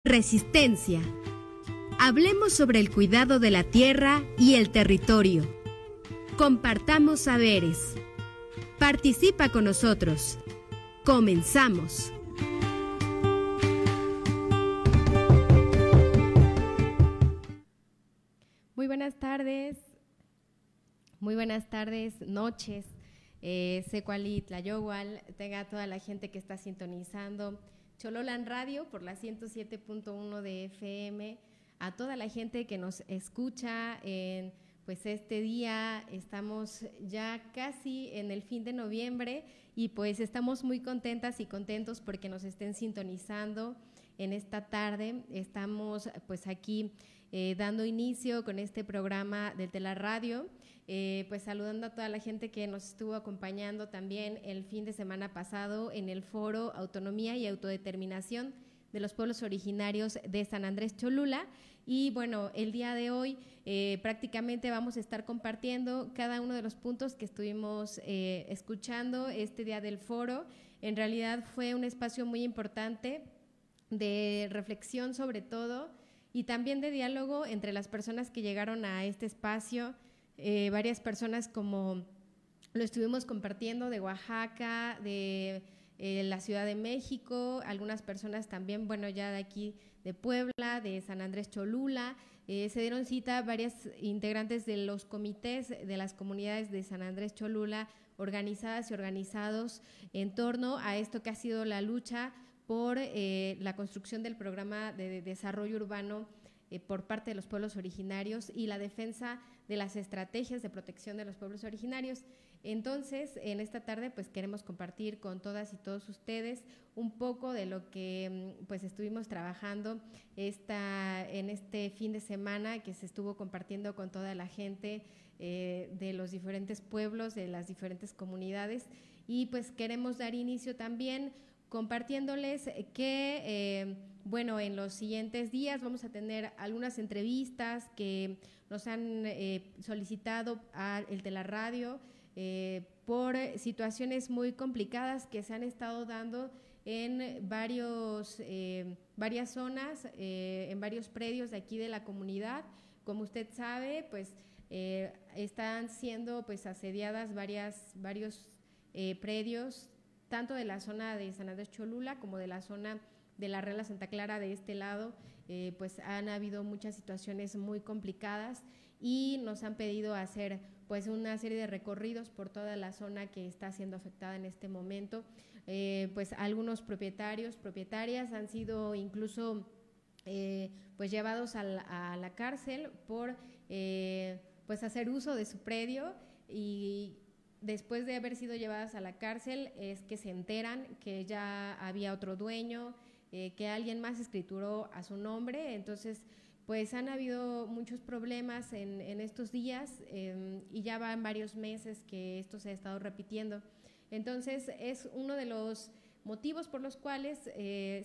Resistencia. Hablemos sobre el cuidado de la tierra y el territorio. Compartamos saberes. Participa con nosotros. Comenzamos. Muy buenas tardes, noches. Secuali Tlayowal, tenga toda la gente que está sintonizando Chololan Radio por la 107.1 de FM, a toda la gente que nos escucha en pues este día. Estamos ya casi en el fin de noviembre y pues estamos muy contentas y contentos porque nos estén sintonizando en esta tarde. Estamos pues aquí dando inicio con este programa de Telaradio, pues saludando a toda la gente que nos estuvo acompañando también el fin de semana pasado en el foro Autonomía y Autodeterminación de los Pueblos Originarios de San Andrés Cholula. Y bueno, el día de hoy prácticamente vamos a estar compartiendo cada uno de los puntos que estuvimos escuchando este día del foro. En realidad fue un espacio muy importante de reflexión sobre todo y también de diálogo entre las personas que llegaron a este espacio. Varias personas, como lo estuvimos compartiendo, de Oaxaca, de la Ciudad de México, algunas personas también, bueno, ya de aquí de Puebla, de San Andrés Cholula. Se dieron cita varias integrantes de los comités de las comunidades de San Andrés Cholula, organizadas y organizados en torno a esto que ha sido la lucha por la construcción del programa de desarrollo urbano por parte de los pueblos originarios y la defensa de las estrategias de protección de los pueblos originarios. Entonces, en esta tarde pues queremos compartir con todas y todos ustedes un poco de lo que pues estuvimos trabajando en este fin de semana, que se estuvo compartiendo con toda la gente de los diferentes pueblos, de las diferentes comunidades, y pues queremos dar inicio también compartiéndoles que, bueno, en los siguientes días vamos a tener algunas entrevistas que nos han solicitado a el Telaradio por situaciones muy complicadas que se han estado dando en varias zonas, en varios predios de aquí de la comunidad. Como usted sabe, pues están siendo pues asediadas varios predios, tanto de la zona de San Andrés Cholula como de la zona de la Real Santa Clara de este lado. Pues han habido muchas situaciones muy complicadas y nos han pedido hacer pues una serie de recorridos por toda la zona que está siendo afectada en este momento. Pues algunos propietarias han sido incluso pues llevados a la cárcel por pues hacer uso de su predio, y después de haber sido llevadas a la cárcel es que se enteran que ya había otro dueño, que alguien más escrituró a su nombre. Entonces pues han habido muchos problemas en estos días, y ya van varios meses que esto se ha estado repitiendo. Entonces es uno de los motivos por los cuales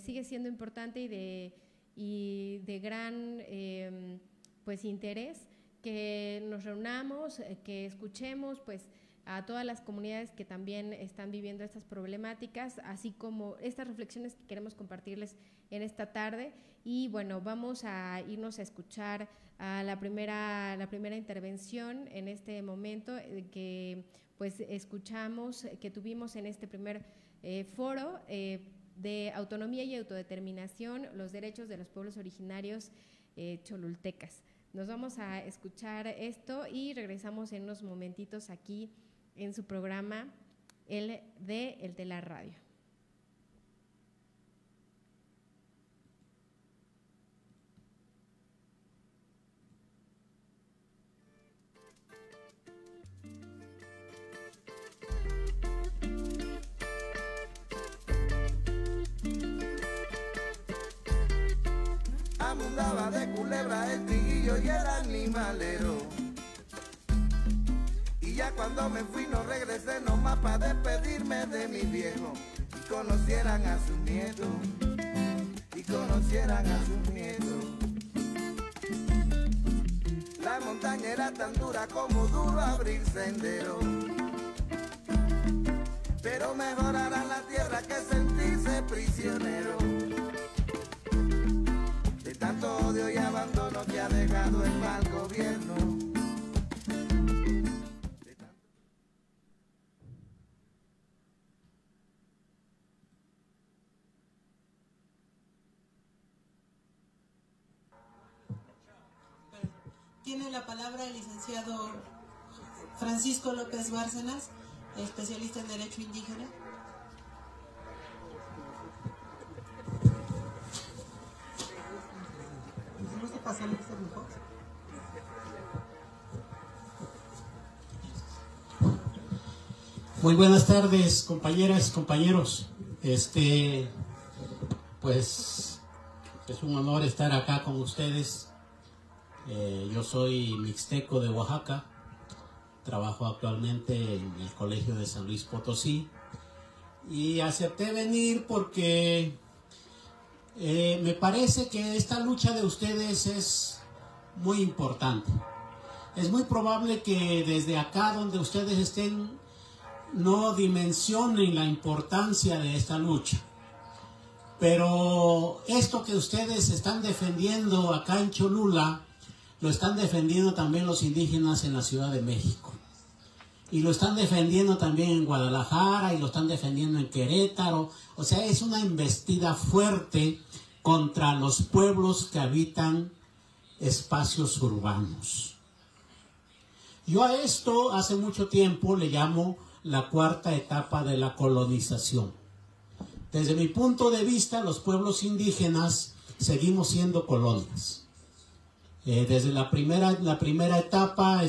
sigue siendo importante y de gran pues interés que nos reunamos, que escuchemos pues a todas las comunidades que también están viviendo estas problemáticas, así como estas reflexiones que queremos compartirles en esta tarde. Y bueno, vamos a irnos a escuchar a la primera intervención en este momento que pues escuchamos, que tuvimos en este primer foro de autonomía y autodeterminación, los derechos de los pueblos originarios cholultecas. Nos vamos a escuchar esto y regresamos en unos momentitos aquí en su programa El Telaradio. Abundaba de culebra el triguillo y el animalero. Y ya cuando me fui no regresé nomás para despedirme de mi viejo, y conocieran a sus nietos, y conocieran a sus nietos. La montaña era tan dura como duro abrir sendero, pero mejor hará la tierra que sentirse prisionero. odio y abandono que ha dejado el mal gobierno. Tiene la palabra el licenciado Francisco López Bárcenas, especialista en Derecho Indígena. Muy buenas tardes, compañeras, compañeros. Pues es un honor estar acá con ustedes. Yo soy mixteco de Oaxaca, trabajo actualmente en el Colegio de San Luis Potosí y acepté venir porque me parece que esta lucha de ustedes es muy importante. Es muy probable que desde acá donde ustedes estén no dimensionen la importancia de esta lucha. Pero esto que ustedes están defendiendo acá en Cholula, lo están defendiendo también los indígenas en la Ciudad de México. Y lo están defendiendo también en Guadalajara y lo están defendiendo en Querétaro. O sea, es una embestida fuerte contra los pueblos que habitan espacios urbanos. Yo a esto hace mucho tiempo le llamo la cuarta etapa de la colonización. Desde mi punto de vista, los pueblos indígenas seguimos siendo colonias. Desde la primera etapa,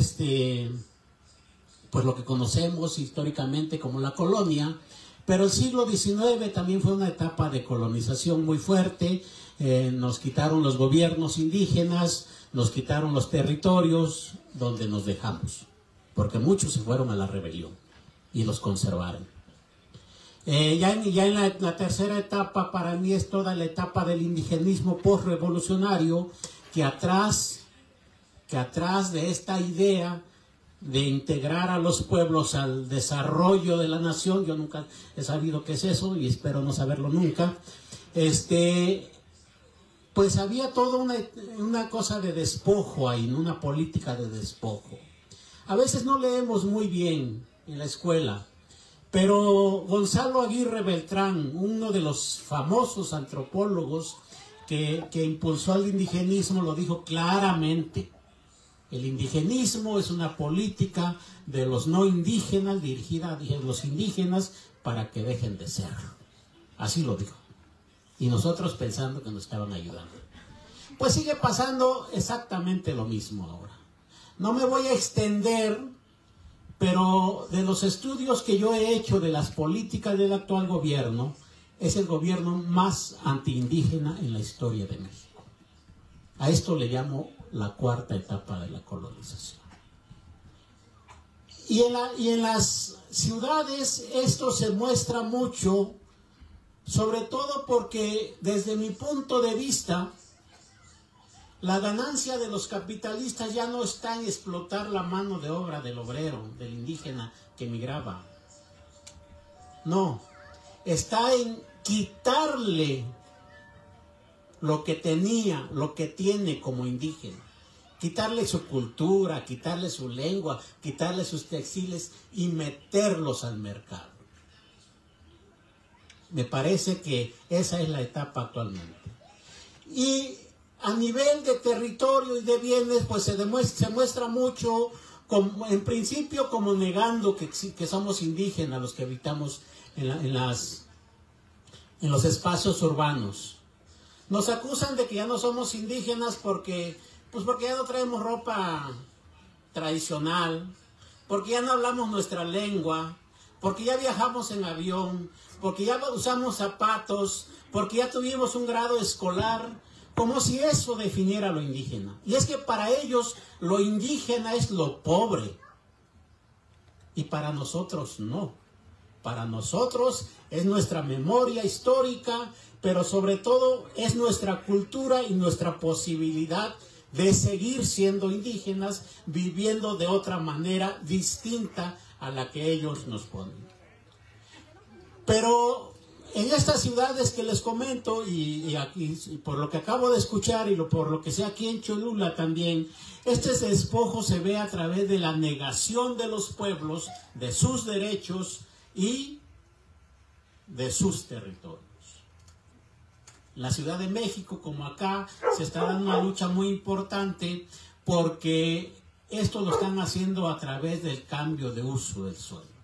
pues lo que conocemos históricamente como la colonia, pero el siglo XIX también fue una etapa de colonización muy fuerte. Nos quitaron los gobiernos indígenas, nos quitaron los territorios donde nos dejamos, porque muchos se fueron a la rebelión y los conservaron. Ya en la tercera etapa, para mí es toda la etapa del indigenismo postrevolucionario, que atrás de esta idea de integrar a los pueblos al desarrollo de la nación, yo nunca he sabido qué es eso y espero no saberlo nunca, pues había toda una cosa de despojo ahí, una política de despojo. A veces no leemos muy bien en la escuela, pero Gonzalo Aguirre Beltrán, uno de los famosos antropólogos que impulsó al indigenismo, lo dijo claramente. El indigenismo es una política de los no indígenas dirigida a los indígenas para que dejen de serlo. Así lo dijo. Y nosotros pensando que nos estaban ayudando. Pues sigue pasando exactamente lo mismo ahora. No me voy a extender, pero de los estudios que yo he hecho de las políticas del actual gobierno, es el gobierno más antiindígena en la historia de México. A esto le llamo la cuarta etapa de la colonización. Y en las ciudades esto se muestra mucho, sobre todo porque desde mi punto de vista, la ganancia de los capitalistas ya no está en explotar la mano de obra del obrero, del indígena que migraba. No, está en quitarle lo que tenía, lo que tiene como indígena. Quitarle su cultura, quitarle su lengua, quitarle sus textiles y meterlos al mercado. Me parece que esa es la etapa actualmente. Y a nivel de territorio y de bienes, pues se muestra mucho, en principio como negando que somos indígenas los que habitamos en los espacios urbanos. Nos acusan de que ya no somos indígenas porque ya no traemos ropa tradicional, porque ya no hablamos nuestra lengua, porque ya viajamos en avión, porque ya usamos zapatos, porque ya tuvimos un grado escolar, como si eso definiera lo indígena. Y es que para ellos lo indígena es lo pobre, y para nosotros no. Para nosotros es nuestra memoria histórica, pero sobre todo es nuestra cultura y nuestra posibilidad de seguir siendo indígenas, viviendo de otra manera distinta a la que ellos nos ponen. Pero en estas ciudades que les comento, y aquí, por lo que acabo de escuchar y por lo que sé aquí en Cholula también, este despojo se ve a través de la negación de los pueblos, de sus derechos y de sus territorios. En la Ciudad de México, como acá, se está dando una lucha muy importante porque esto lo están haciendo a través del cambio de uso del suelo.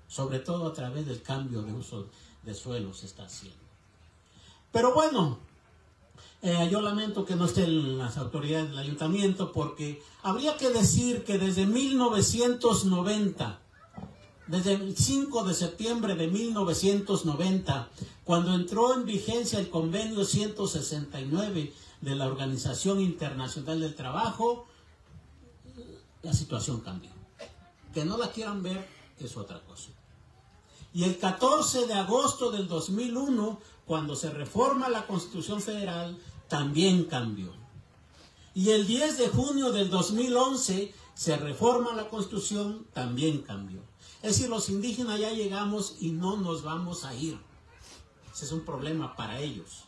Sobre todo a través del cambio de uso de suelo se está haciendo. Pero bueno, yo lamento que no estén las autoridades del ayuntamiento, porque habría que decir que desde 1990, desde el 5 de septiembre de 1990, cuando entró en vigencia el convenio 169 de la Organización Internacional del Trabajo, la situación cambió. Que no la quieran ver es otra cosa. Y el 14 de agosto del 2001, cuando se reforma la Constitución Federal, también cambió. Y el 10 de junio del 2011 se reforma la Constitución, también cambió. Es decir, los indígenas ya llegamos y no nos vamos a ir. Ese es un problema para ellos.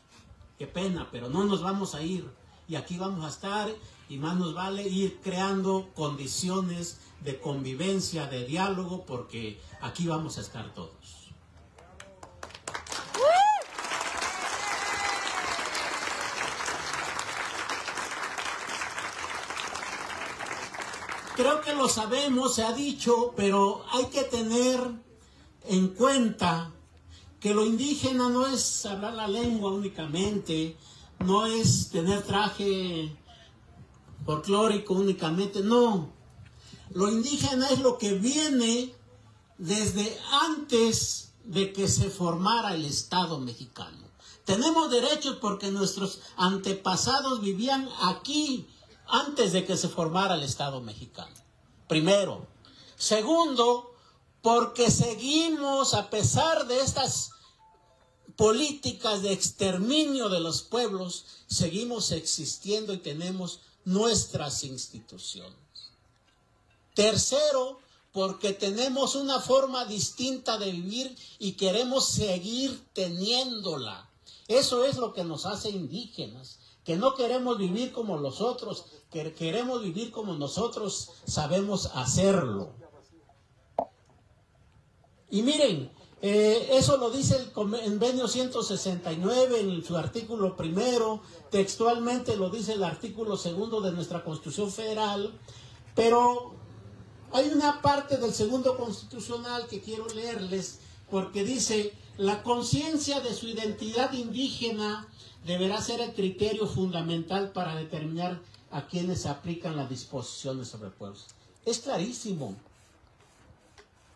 Qué pena, pero no nos vamos a ir. Y aquí vamos a estar, y más nos vale ir creando condiciones de convivencia, de diálogo, porque aquí vamos a estar todos. Creo que lo sabemos, se ha dicho, pero hay que tener en cuenta que lo indígena no es hablar la lengua únicamente, no es tener traje folclórico únicamente, no. Lo indígena es lo que viene desde antes de que se formara el Estado mexicano. Tenemos derechos porque nuestros antepasados vivían aquí antes de que se formara el Estado mexicano. Primero. Segundo, porque seguimos, a pesar de estas políticas de exterminio de los pueblos, seguimos existiendo y tenemos nuestras instituciones. Tercero, porque tenemos una forma distinta de vivir y queremos seguir teniéndola. Eso es lo que nos hace indígenas, que no queremos vivir como los otros, que queremos vivir como nosotros sabemos hacerlo. Y miren, eso lo dice el convenio 169 en su artículo primero, textualmente lo dice el artículo segundo de nuestra Constitución Federal, pero hay una parte del segundo constitucional que quiero leerles, porque dice: la conciencia de su identidad indígena deberá ser el criterio fundamental para determinar a quienes se aplican las disposiciones sobre pueblos. Es clarísimo.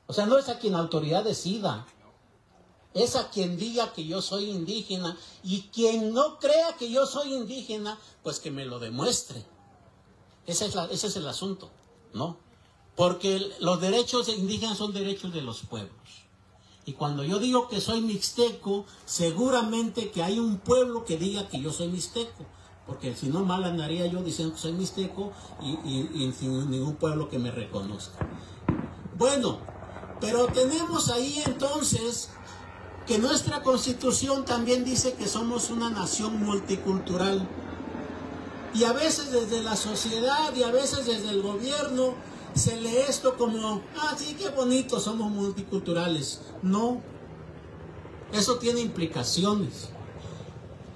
O sea, no es a quien la autoridad decida, es a quien diga que yo soy indígena, y quien no crea que yo soy indígena, pues que me lo demuestre. Ese es el asunto, ¿no? Porque los derechos indígenas son derechos de los pueblos. Y cuando yo digo que soy mixteco, seguramente que hay un pueblo que diga que yo soy mixteco, porque si no, mal andaría yo diciendo que soy mixteco y sin ningún pueblo que me reconozca. Bueno, pero tenemos ahí entonces que nuestra Constitución también dice que somos una nación multicultural. Y a veces desde la sociedad y a veces desde el gobierno se lee esto como: ah, sí, qué bonito, somos multiculturales. No, eso tiene implicaciones.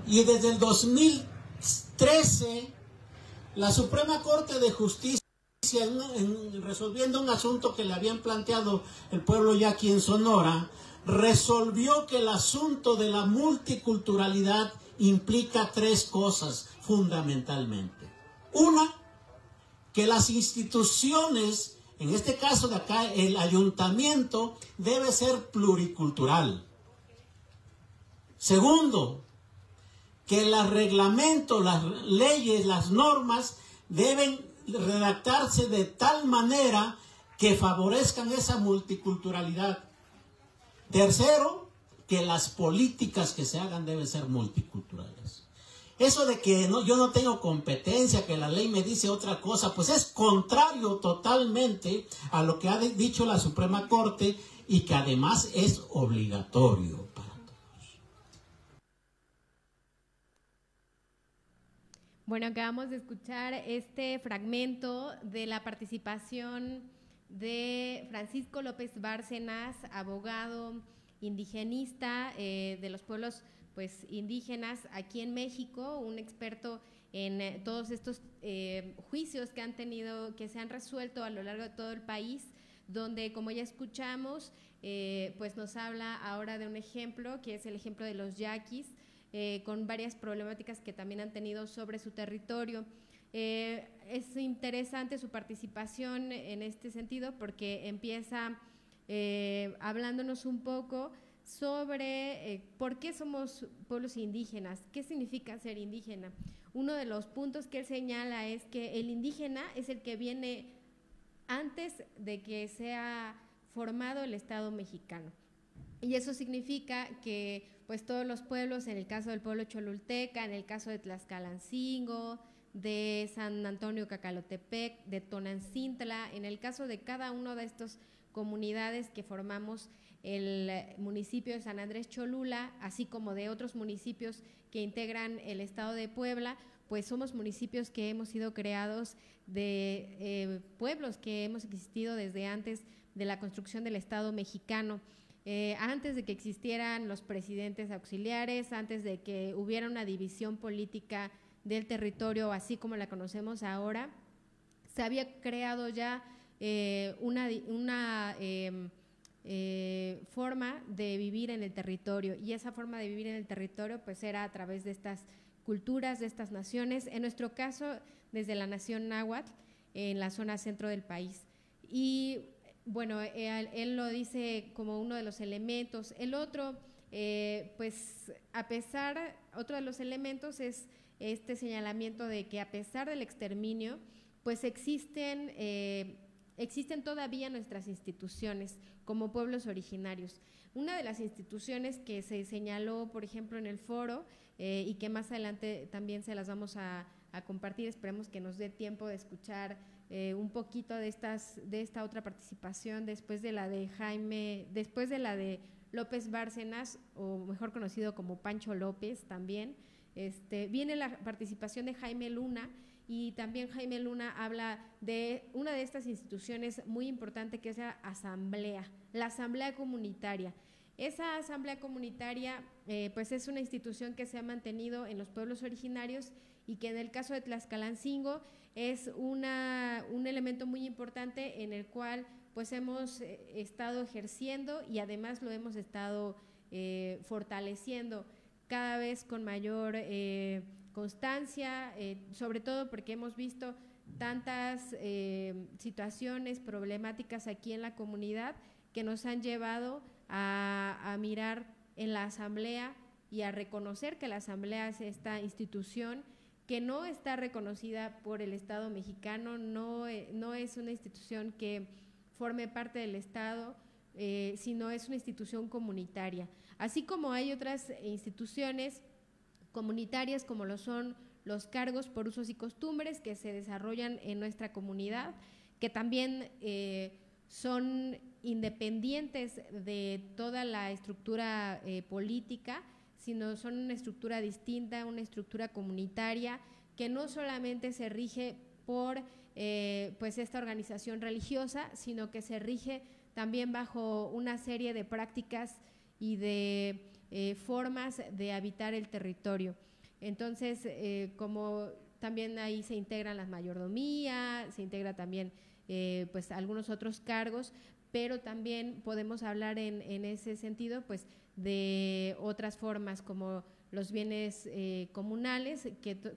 Y desde el 2013, la Suprema Corte de Justicia, resolviendo un asunto que le habían planteado el pueblo yaqui en Sonora, resolvió que el asunto de la multiculturalidad implica tres cosas fundamentalmente. Una, que las instituciones, en este caso de acá, el ayuntamiento, debe ser pluricultural. Segundo, que los reglamentos, las leyes, las normas deben redactarse de tal manera que favorezcan esa multiculturalidad. Tercero, que las políticas que se hagan deben ser multiculturales. Eso de que yo no tengo competencia, que la ley me dice otra cosa, pues es contrario totalmente a lo que ha dicho la Suprema Corte, y que además es obligatorio para todos. Bueno, acabamos de escuchar este fragmento de la participación de Francisco López Bárcenas, abogado indigenista de los pueblos pues indígenas aquí en México, un experto en todos estos juicios que han tenido, que se han resuelto a lo largo de todo el país, donde, como ya escuchamos, pues nos habla ahora de un ejemplo, que es el ejemplo de los yaquis, con varias problemáticas que también han tenido sobre su territorio. Es interesante su participación en este sentido porque empieza hablándonos un poco sobre por qué somos pueblos indígenas, qué significa ser indígena. Uno de los puntos que él señala es que el indígena es el que viene antes de que sea formado el Estado mexicano. Y eso significa que pues todos los pueblos, en el caso del pueblo cholulteca, en el caso de Tlaxcalancingo, de San Antonio Cacalotepec, de Tonancintla, en el caso de cada una de estas comunidades que formamos el municipio de San Andrés Cholula, así como de otros municipios que integran el estado de Puebla, pues somos municipios que hemos sido creados de pueblos que hemos existido desde antes de la construcción del Estado mexicano. Antes de que existieran los presidentes auxiliares, antes de que hubiera una división política del territorio, así como la conocemos ahora, se había creado ya una forma de vivir en el territorio, y esa forma de vivir en el territorio pues era a través de estas culturas, de estas naciones, en nuestro caso desde la nación náhuatl en la zona centro del país. Y bueno, él lo dice como uno de los elementos. El otro, pues a pesar, otro de los elementos es este señalamiento de que a pesar del exterminio, pues existen todavía nuestras instituciones como pueblos originarios. Una de las instituciones que se señaló, por ejemplo, en el foro, y que más adelante también se las vamos a compartir, esperemos que nos dé tiempo de escuchar un poquito de esta otra participación después de la de López Bárcenas, o mejor conocido como Pancho López también. Viene la participación de Jaime Luna, y también Jaime Luna habla de una de estas instituciones muy importante, que es la asamblea comunitaria. Esa asamblea comunitaria pues es una institución que se ha mantenido en los pueblos originarios, y que en el caso de Tlaxcalancingo es un elemento muy importante en el cual pues hemos estado ejerciendo, y además lo hemos estado fortaleciendo cada vez con mayor constancia, sobre todo porque hemos visto tantas situaciones problemáticas aquí en la comunidad que nos han llevado a mirar en la asamblea y a reconocer que la asamblea es esta institución que no está reconocida por el Estado mexicano, no es una institución que forme parte del Estado, sino es una institución comunitaria. Así como hay otras instituciones comunitarias como lo son los cargos por usos y costumbres que se desarrollan en nuestra comunidad, que también son independientes de toda la estructura política, sino son una estructura distinta, una estructura comunitaria que no solamente se rige por pues esta organización religiosa, sino que se rige también bajo una serie de prácticas y de formas de habitar el territorio. Entonces, como también ahí se integran las mayordomías, se integra también pues algunos otros cargos, pero también podemos hablar en ese sentido pues de otras formas como los bienes comunales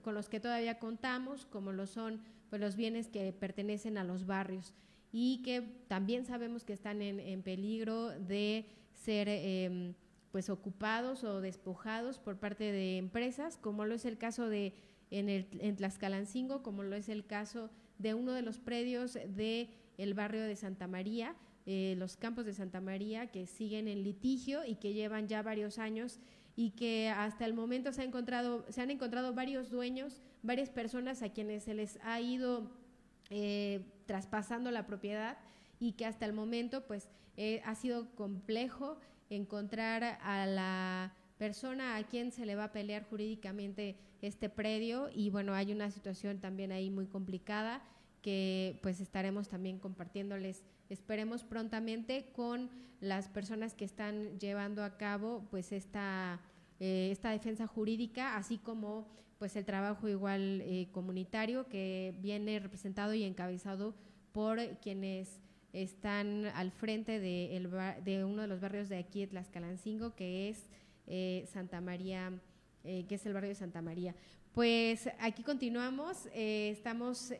con los que todavía contamos, como lo son pues los bienes que pertenecen a los barrios y que también sabemos que están en peligro de ser pues ocupados o despojados por parte de empresas, como lo es el caso en Tlaxcalancingo, como lo es el caso de uno de los predios del barrio de Santa María, los campos de Santa María, que siguen en litigio y que llevan ya varios años, y que hasta el momento se han encontrado varios dueños, varias personas a quienes se les ha ido traspasando la propiedad, y que hasta el momento pues ha sido complejo encontrar a la persona a quien se le va a pelear jurídicamente este predio y bueno, hay una situación también ahí muy complicada que pues estaremos también compartiéndoles, esperemos prontamente, con las personas que están llevando a cabo pues esta defensa jurídica, así como pues el trabajo igual comunitario que viene representado y encabezado por quienes están al frente de uno de los barrios de aquí de Tlaxcalancingo, que es Santa María, que es el barrio de Santa María. Pues aquí continuamos, estamos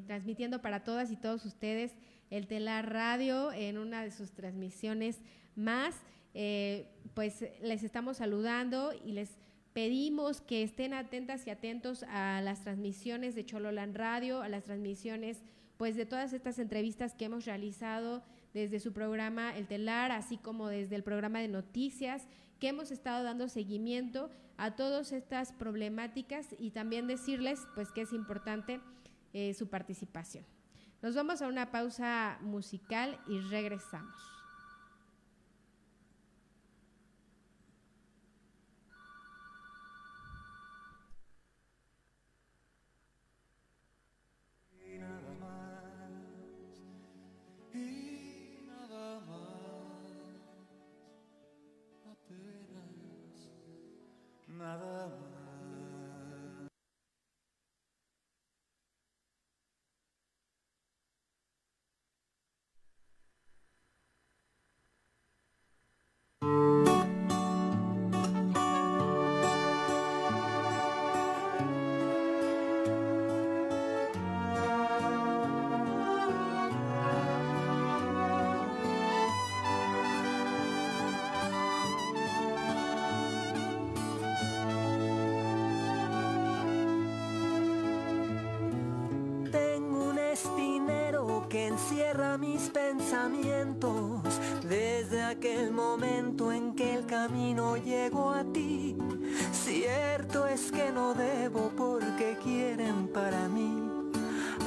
transmitiendo para todas y todos ustedes el Telar Radio en una de sus transmisiones más. Pues les estamos saludando y les pedimos que estén atentas y atentos a las transmisiones de Chololan Radio, a las transmisiones pues de todas estas entrevistas que hemos realizado desde su programa El Telar, así como desde el programa de noticias, que hemos estado dando seguimiento a todas estas problemáticas y también decirles pues que es importante su participación. Nos vamos a una pausa musical y regresamos. Nada más. Encierra mis pensamientos desde aquel momento en que el camino llegó a ti. Cierto es que no debo porque quieren para mí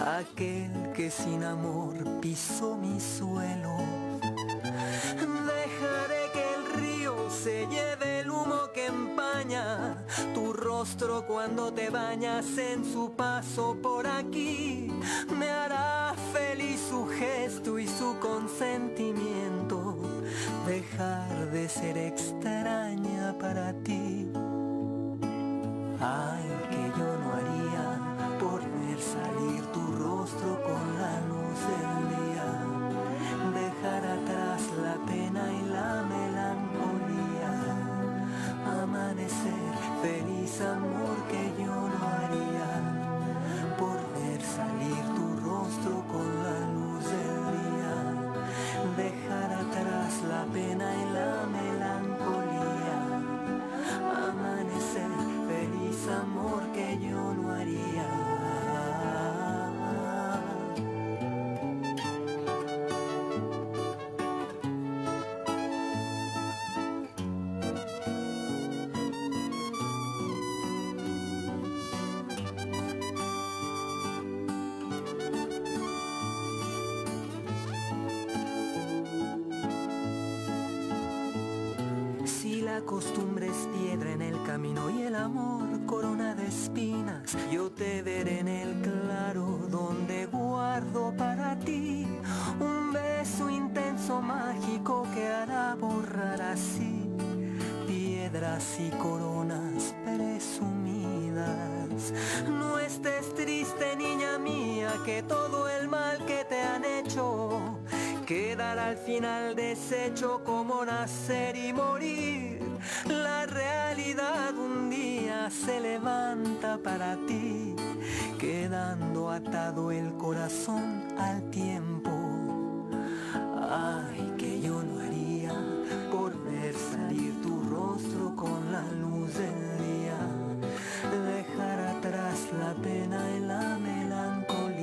aquel que sin amor pisó mi suelo. Dejaré que el río se lleve el humo que empaña tu rostro cuando te bañas en su paso por aquí. Me hará feliz su gesto y su consentimiento, dejar de ser extraña para ti. Ay, que yo no haría por ver salir tu rostro con la luz del día, dejar atrás la pena y la melancolía, amanecer feliz, amor, que yo no haría por ver salir tu rostro con la luz del día, dejar atrás la pena y la melancolía, amanecer feliz, amor, que yo no haría. La costumbre es piedra en el camino y el amor corona de espinas. Yo te veré en el claro donde guardo para ti un beso intenso mágico que hará borrar así piedras y coronas presumidas. No estés triste, niña mía, que todo el mal que te han hecho quedará al final deshecho como nacer y morir. La realidad un día se levanta para ti, quedando atado el corazón al tiempo. Ay, que yo no haría por ver salir tu rostro con la luz del día, dejar atrás la pena y la melancolía.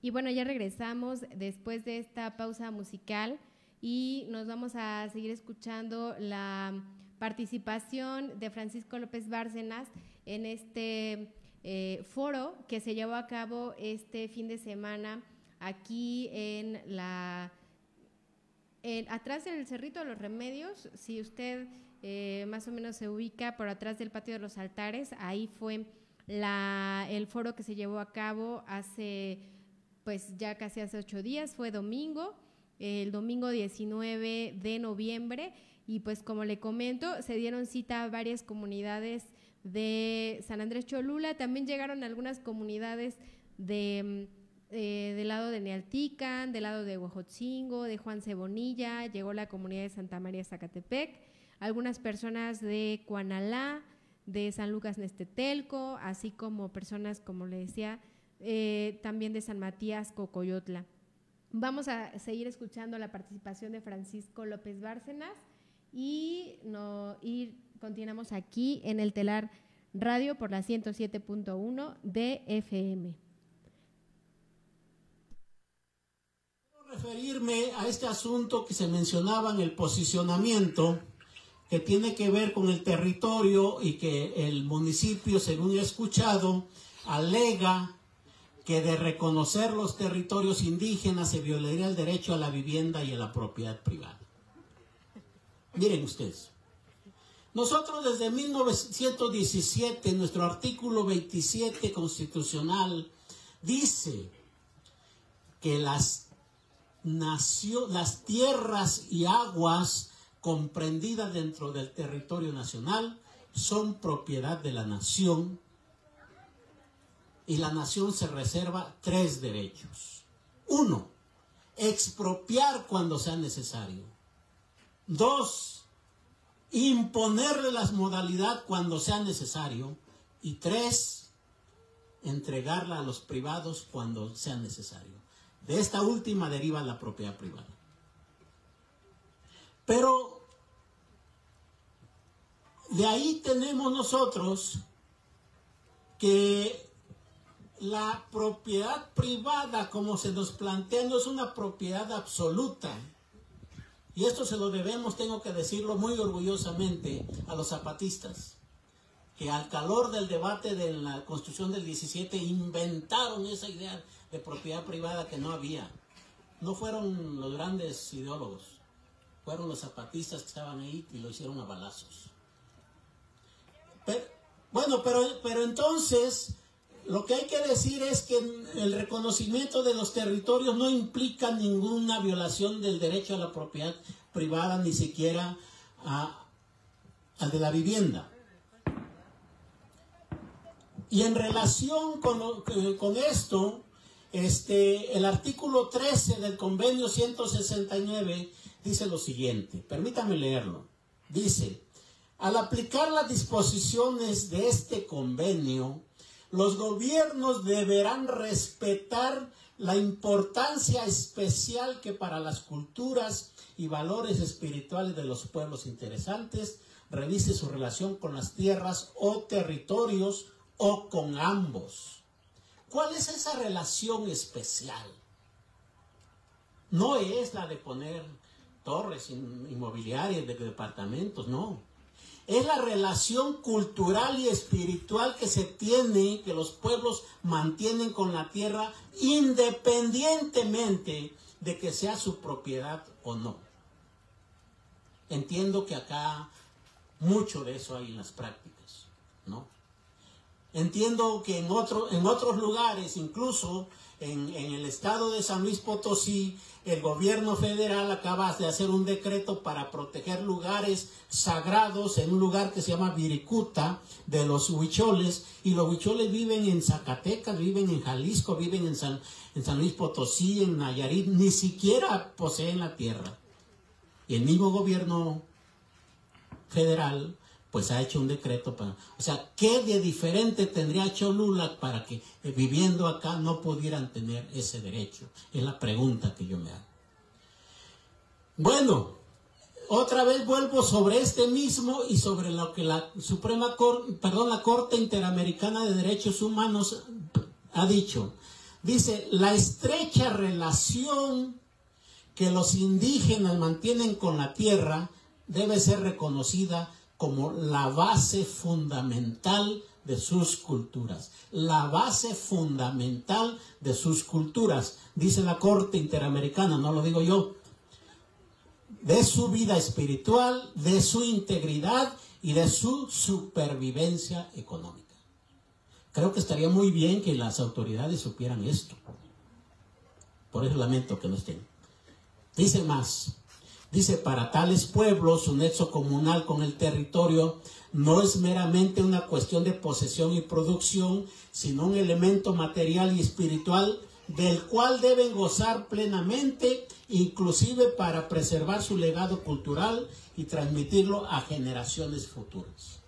Y bueno, ya regresamos después de esta pausa musical y nos vamos a seguir escuchando la participación de Francisco López Bárcenas en este foro que se llevó a cabo este fin de semana aquí en atrás del Cerrito de los Remedios, si usted más o menos se ubica por atrás del Patio de los Altares, ahí fue el foro que se llevó a cabo hace, pues ya casi hace 8 días, fue domingo, el domingo 19 de noviembre, y pues como le comento, se dieron cita a varias comunidades de San Andrés Cholula, también llegaron algunas comunidades del lado de Nealtican, del lado de Huejotzingo, de Juan Cebonilla, llegó la comunidad de Santa María Zacatepec, algunas personas de Cuanalá, de San Lucas Nestetelco, así como personas, como le decía, también de San Matías Cocoyotla. Vamos a seguir escuchando la participación de Francisco López Bárcenas y continuamos aquí en el Telar Radio por la 107.1 de FM. Quiero referirme a este asunto que se mencionaba en el posicionamiento, que tiene que ver con el territorio y que el municipio, según he escuchado, alega que de reconocer los territorios indígenas se violaría el derecho a la vivienda y a la propiedad privada. Miren ustedes, nosotros desde 1917, nuestro artículo 27 constitucional dice que las tierras y aguas comprendidas dentro del territorio nacional son propiedad de la nación, y la nación se reserva 3 derechos. 1, expropiar cuando sea necesario. 2, imponerle las modalidades cuando sea necesario. Y 3, entregarla a los privados cuando sea necesario. De esta última deriva la propiedad privada. Pero de ahí tenemos nosotros que la propiedad privada, como se nos plantea, no es una propiedad absoluta. Y esto se lo debemos, tengo que decirlo muy orgullosamente, a los zapatistas, que al calor del debate de la Constitución del 17 inventaron esa idea de propiedad privada que no había. No fueron los grandes ideólogos, fueron los zapatistas que estaban ahí y lo hicieron a balazos. Pero entonces, lo que hay que decir es que el reconocimiento de los territorios no implica ninguna violación del derecho a la propiedad privada, ni siquiera al de la vivienda. Y en relación con esto, el artículo 13 del convenio 169 dice lo siguiente, permítame leerlo. Dice: al aplicar las disposiciones de este convenio, los gobiernos deberán respetar la importancia especial que para las culturas y valores espirituales de los pueblos interesantes reviste su relación con las tierras o territorios o con ambos. ¿Cuál es esa relación especial? No es la de poner torres inmobiliarias de departamentos, no. Es la relación cultural y espiritual que se tiene, que los pueblos mantienen con la tierra, independientemente de que sea su propiedad o no. Entiendo que acá mucho de eso hay en las prácticas, ¿no? Entiendo que en otros lugares, incluso en el estado de San Luis Potosí, el gobierno federal acaba de hacer un decreto para proteger lugares sagrados en un lugar que se llama Viricuta, de los huicholes, y los huicholes viven en Zacatecas, viven en Jalisco, viven en San Luis Potosí, en Nayarit, ni siquiera poseen la tierra. Y el mismo gobierno federal pues ha hecho un decreto para... O sea, ¿qué de diferente tendría Cholula para que viviendo acá no pudieran tener ese derecho? Es la pregunta que yo me hago. Bueno, otra vez vuelvo sobre este mismo y sobre lo que la Corte Interamericana de Derechos Humanos ha dicho. Dice, la estrecha relación que los indígenas mantienen con la tierra debe ser reconocida como la base fundamental de sus culturas. La base fundamental de sus culturas, dice la Corte Interamericana, no lo digo yo. de su vida espiritual, de su integridad y de su supervivencia económica. Creo que estaría muy bien que las autoridades supieran esto. Por eso lamento que no estén. Dice más. Dice, para tales pueblos, su nexo comunal con el territorio no es meramente una cuestión de posesión y producción, sino un elemento material y espiritual del cual deben gozar plenamente, inclusive para preservar su legado cultural y transmitirlo a generaciones futuras.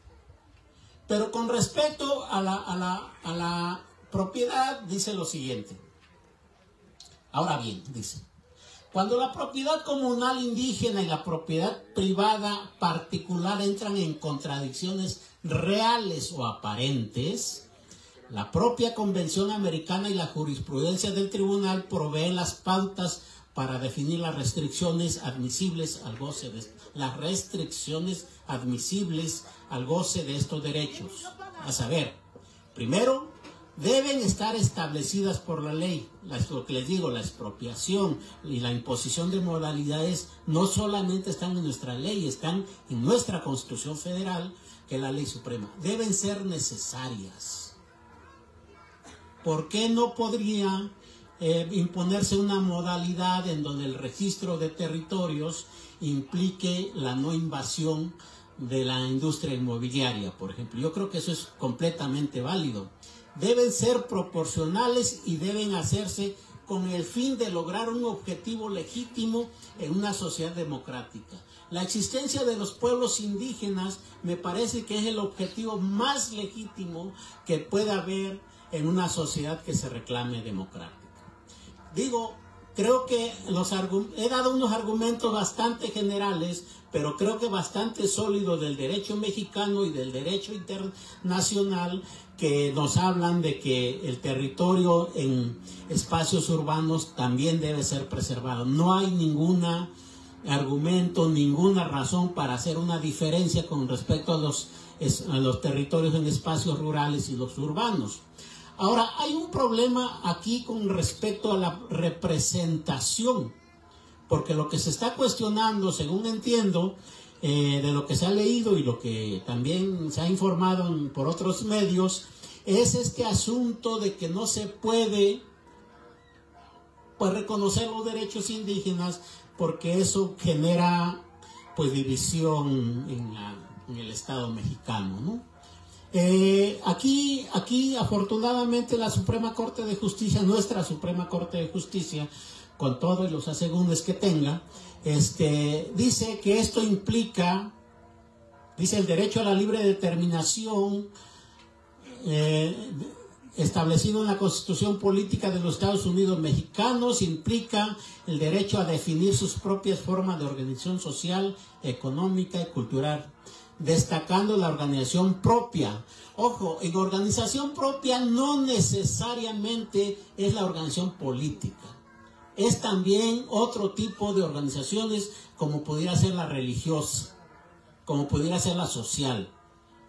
Pero con respecto a la propiedad, dice lo siguiente. Ahora bien, dice, cuando la propiedad comunal indígena y la propiedad privada particular entran en contradicciones reales o aparentes, la propia Convención Americana y la jurisprudencia del tribunal proveen las pautas para definir las restricciones admisibles al goce de estos derechos. A saber, primero, deben estar establecidas por la ley. Lo que les digo, la expropiación y la imposición de modalidades no solamente están en nuestra ley, están en nuestra Constitución Federal, que es la ley suprema. Deben ser necesarias. ¿Por qué no podría imponerse una modalidad en donde el registro de territorios implique la no invasión de la industria inmobiliaria, por ejemplo? Yo creo que eso es completamente válido. Deben ser proporcionales y deben hacerse con el fin de lograr un objetivo legítimo en una sociedad democrática. La existencia de los pueblos indígenas me parece que es el objetivo más legítimo que pueda haber en una sociedad que se reclame democrática. Digo, creo que he dado unos argumentos bastante generales, pero creo que bastante sólidos del derecho mexicano y del derecho internacional, que nos hablan de que el territorio en espacios urbanos también debe ser preservado. No hay ningún argumento, ninguna razón para hacer una diferencia con respecto a los territorios en espacios rurales y los urbanos. Ahora, hay un problema aquí con respecto a la representación, porque lo que se está cuestionando, según entiendo, de lo que se ha leído y lo que también se ha informado por otros medios, es este asunto de que no se puede reconocer los derechos indígenas porque eso genera división en el Estado mexicano, ¿no? Aquí afortunadamente la Suprema Corte de Justicia, nuestra Suprema Corte de Justicia, con todos los asegúnes que tenga, dice que esto implica, dice, el derecho a la libre determinación establecido en la Constitución Política de los Estados Unidos Mexicanos, implica el derecho a definir sus propias formas de organización social, económica y cultural, destacando la organización propia. Ojo, en organización propia no necesariamente es la organización política. Es también otro tipo de organizaciones, como pudiera ser la religiosa, como pudiera ser la social,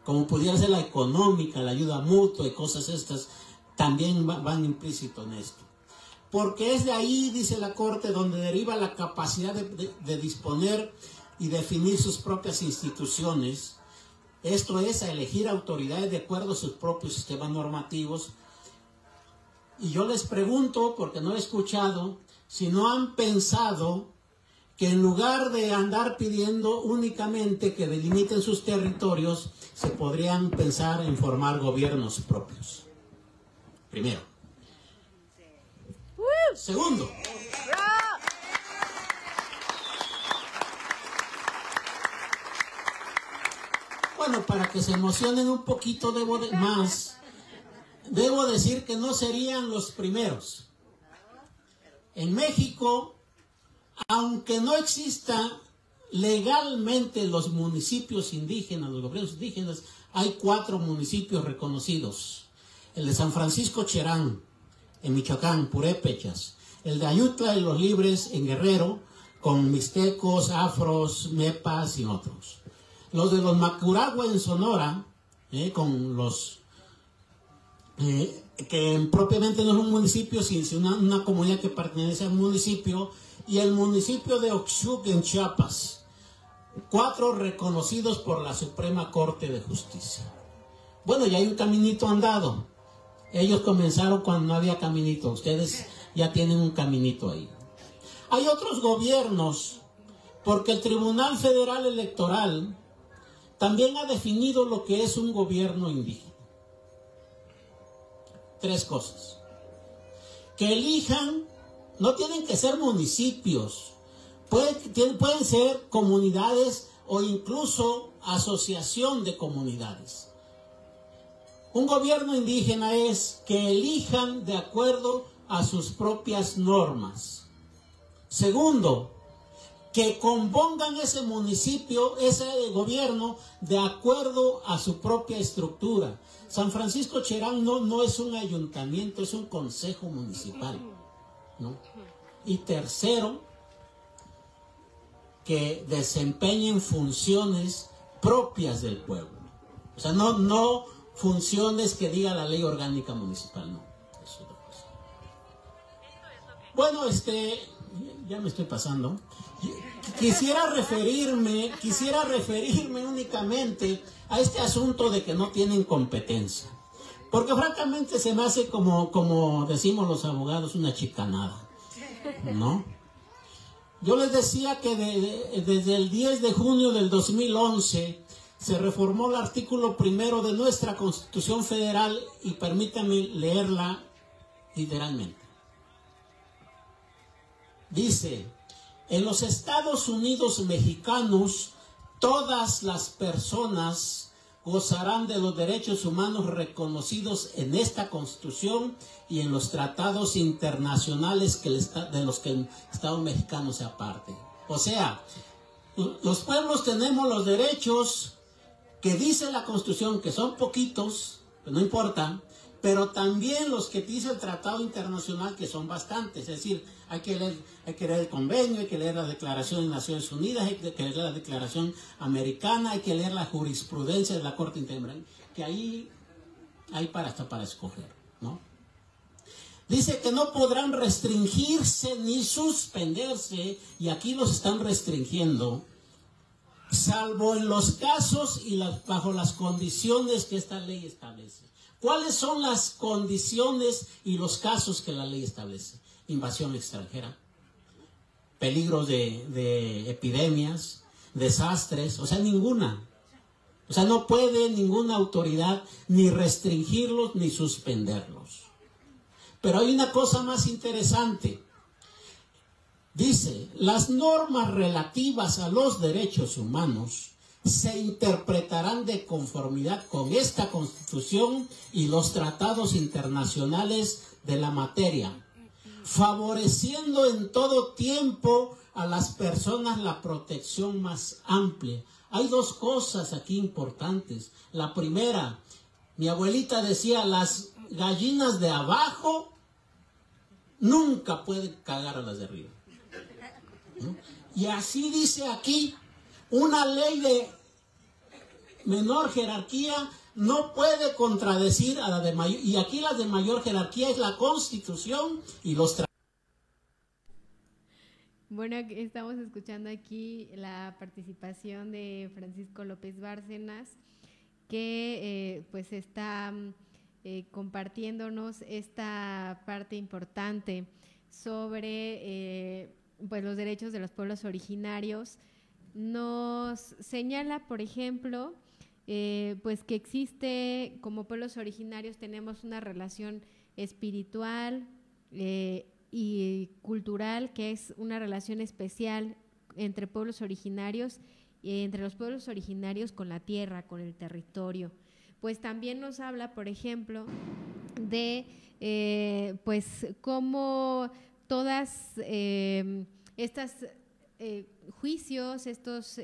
como pudiera ser la económica, la ayuda mutua y cosas estas, también van implícito en esto. Porque es de ahí, dice la Corte, donde deriva la capacidad de disponer y definir sus propias instituciones. Esto es, a elegir autoridades de acuerdo a sus propios sistemas normativos. Y yo les pregunto, porque no he escuchado, si no han pensado que en lugar de andar pidiendo únicamente que delimiten sus territorios, se podrían pensar en formar gobiernos propios. Primero. Segundo. Bueno, para que se emocionen un poquito debo decir que no serían los primeros. En México, aunque no exista legalmente los municipios indígenas, los gobiernos indígenas, hay 4 municipios reconocidos. El de San Francisco Cherán, en Michoacán, Purépechas. El de Ayutla de los Libres, en Guerrero, con mixtecos, afros, mepas y otros. Los de los Macuragua en Sonora, con los que propiamente no es un municipio, sino una comunidad que pertenece a un municipio, y el municipio de Oxchuc en Chiapas, 4 reconocidos por la Suprema Corte de Justicia. Bueno, ya hay un caminito andado. Ellos comenzaron cuando no había caminito, ustedes ya tienen un caminito ahí. Hay otros gobiernos, porque el Tribunal Federal Electoral también ha definido lo que es un gobierno indígena. 3 cosas. Que elijan, no tienen que ser municipios, pueden ser comunidades o incluso asociación de comunidades. Un gobierno indígena es que elijan de acuerdo a sus propias normas. Segundo, que compongan ese municipio, ese gobierno, de acuerdo a su propia estructura. San Francisco Cherán no es un ayuntamiento, es un consejo municipal, ¿no? Y tercero, que desempeñen funciones propias del pueblo. O sea, no funciones que diga la ley orgánica municipal, no. Eso es otra cosa. Bueno, ya me estoy pasando. Quisiera referirme únicamente a este asunto de que no tienen competencia. Porque francamente se me hace como decimos los abogados, una chicanada, ¿no? Yo les decía que desde el 10 de junio del 2011 se reformó el artículo 1 de nuestra Constitución Federal y permítanme leerla literalmente. Dice: en los Estados Unidos mexicanos, todas las personas gozarán de los derechos humanos reconocidos en esta Constitución y en los tratados internacionales de los que el Estado mexicano sea parte. O sea, los pueblos tenemos los derechos que dice la Constitución, que son poquitos, pues no importa, pero también los que dice el Tratado Internacional, que son bastantes. Es decir, hay que leer el convenio, hay que leer la Declaración de Naciones Unidas, hay que leer la Declaración Americana, hay que leer la jurisprudencia de la Corte Interamericana, que ahí hay hasta para escoger, ¿no? Dice que no podrán restringirse ni suspenderse, y aquí los están restringiendo, salvo en los casos y bajo las condiciones que esta ley establece. ¿Cuáles son las condiciones y los casos que la ley establece? Invasión extranjera, peligros de epidemias, desastres, o sea, ninguna. O sea, no puede ninguna autoridad ni restringirlos ni suspenderlos. Pero hay una cosa más interesante. Dice, las normas relativas a los derechos humanos se interpretarán de conformidad con esta Constitución y los tratados internacionales de la materia, favoreciendo en todo tiempo a las personas la protección más amplia. Hay 2 cosas aquí importantes. La primera, mi abuelita decía, las gallinas de abajo nunca pueden cagar a las de arriba, ¿no? Y así dice aquí, una ley de menor jerarquía no puede contradecir a la de mayor, y aquí la de mayor jerarquía es la Constitución y los tratados. Bueno, estamos escuchando aquí la participación de Francisco López Bárcenas, que pues está compartiéndonos esta parte importante sobre pues los derechos de los pueblos originarios. Nos señala, por ejemplo, pues que existe, como pueblos originarios tenemos una relación espiritual y cultural, que es una relación especial entre pueblos originarios y entre los pueblos originarios con la tierra, con el territorio. Pues también nos habla, por ejemplo, de pues cómo todas estas juicios, estos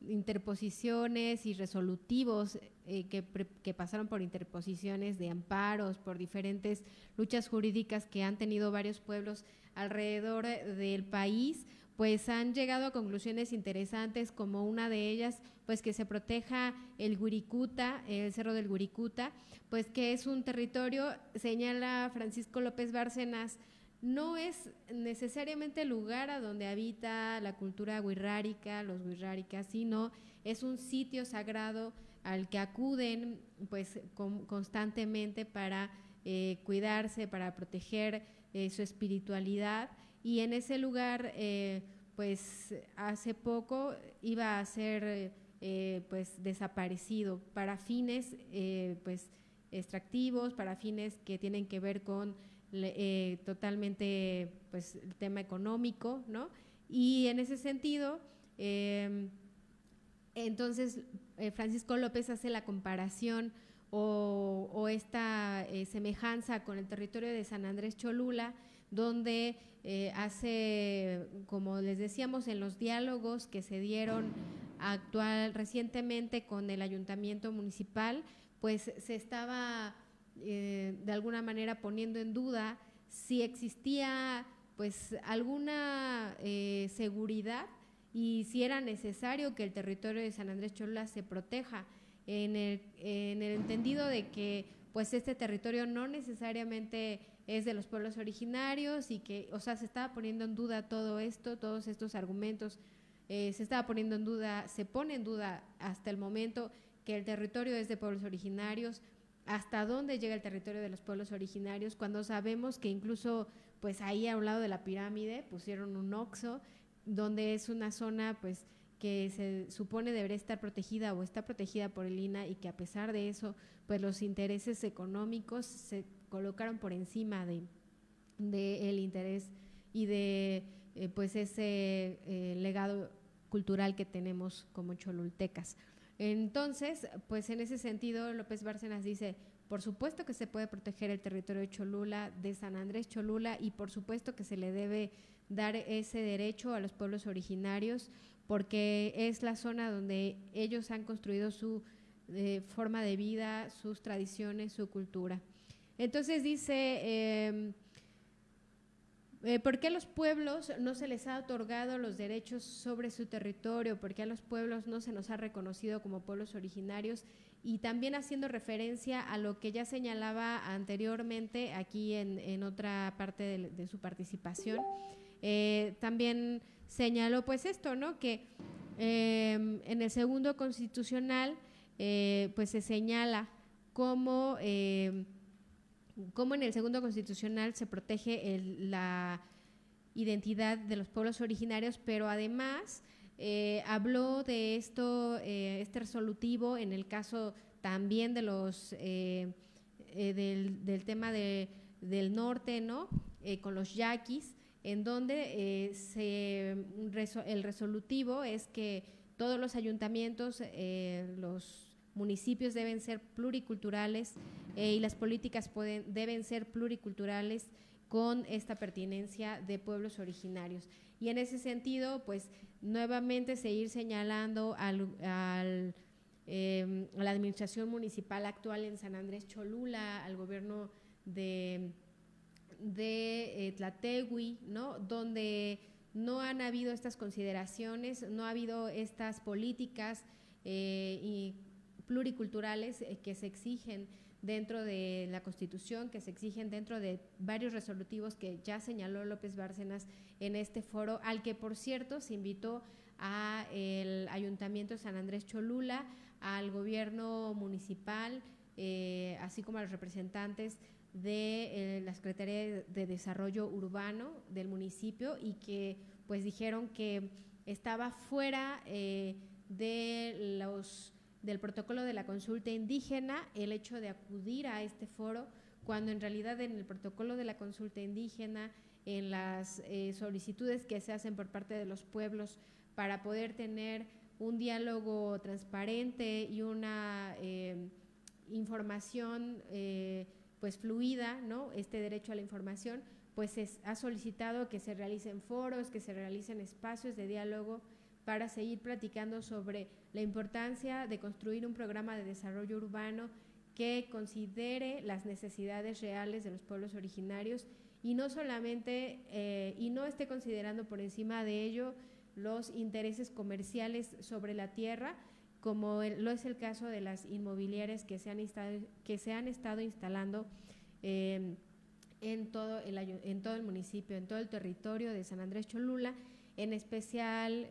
interposiciones y resolutivos que pasaron por interposiciones de amparos, por diferentes luchas jurídicas que han tenido varios pueblos alrededor del país, pues han llegado a conclusiones interesantes, como una de ellas, pues que se proteja el Wirikuta, el Cerro del Wirikuta, pues que es un territorio, señala Francisco López Bárcenas, no es necesariamente el lugar a donde habita la cultura wixárika, los wixárikas, sino es un sitio sagrado al que acuden pues constantemente para cuidarse, para proteger su espiritualidad, y en ese lugar pues hace poco iba a ser pues desaparecido para fines pues extractivos, para fines que tienen que ver con totalmente pues el tema económico, ¿no? Y en ese sentido entonces Francisco López hace la comparación o esta semejanza con el territorio de San Andrés Cholula, donde hace, como les decíamos, en los diálogos que se dieron recientemente con el ayuntamiento municipal, pues se estaba de alguna manera poniendo en duda si existía pues alguna seguridad y si era necesario que el territorio de San Andrés Cholula se proteja, en el entendido de que pues este territorio no necesariamente es de los pueblos originarios y que, o sea, se estaba poniendo en duda todo esto, todos estos argumentos, se estaba poniendo en duda, se pone en duda hasta el momento que el territorio es de pueblos originarios, hasta dónde llega el territorio de los pueblos originarios, cuando sabemos que incluso pues ahí a un lado de la pirámide pusieron un Oxxo, donde es una zona pues que se supone debería estar protegida o está protegida por el INAH, y que a pesar de eso pues los intereses económicos se colocaron por encima de el interés y de pues ese legado cultural que tenemos como cholultecas. Entonces, pues en ese sentido López Bárcenas dice, por supuesto que se puede proteger el territorio de Cholula, de San Andrés Cholula, y por supuesto que se le debe dar ese derecho a los pueblos originarios, porque es la zona donde ellos han construido su forma de vida, sus tradiciones, su cultura. Entonces dice, ¿por qué a los pueblos no se les ha otorgado los derechos sobre su territorio? ¿Por qué a los pueblos no se nos ha reconocido como pueblos originarios? Y también haciendo referencia a lo que ya señalaba anteriormente aquí en otra parte de su participación, también señaló pues esto, ¿no? Que en el segundo constitucional pues se señala cómo en el segundo constitucional se protege la identidad de los pueblos originarios, pero además habló de esto, este resolutivo en el caso también de los del tema del norte, ¿no? Con los yaquis, en donde el resolutivo es que todos los ayuntamientos, los municipios deben ser pluriculturales y las políticas deben ser pluriculturales con esta pertinencia de pueblos originarios. Y en ese sentido, pues nuevamente seguir señalando a la administración municipal actual en San Andrés Cholula, al gobierno de Tlategui, ¿no? Donde no han habido estas consideraciones, no ha habido estas políticas y pluriculturales que se exigen dentro de la Constitución, que se exigen dentro de varios resolutivos que ya señaló López Bárcenas en este foro, al que por cierto se invitó al Ayuntamiento de San Andrés Cholula, al gobierno municipal, así como a los representantes de la Secretaría de Desarrollo Urbano del municipio, y que pues dijeron que estaba fuera del protocolo de la consulta indígena el hecho de acudir a este foro, cuando en realidad en el protocolo de la consulta indígena, en las solicitudes que se hacen por parte de los pueblos para poder tener un diálogo transparente y una información pues fluida, ¿no? Este derecho a la información, pues ha solicitado que se realicen foros, que se realicen espacios de diálogo para seguir platicando sobre la importancia de construir un programa de desarrollo urbano que considere las necesidades reales de los pueblos originarios y no solamente, y no esté considerando por encima de ello los intereses comerciales sobre la tierra, como lo es el caso de las inmobiliarias que se han estado instalando en todo el municipio, en todo el territorio de San Andrés Cholula, en especial,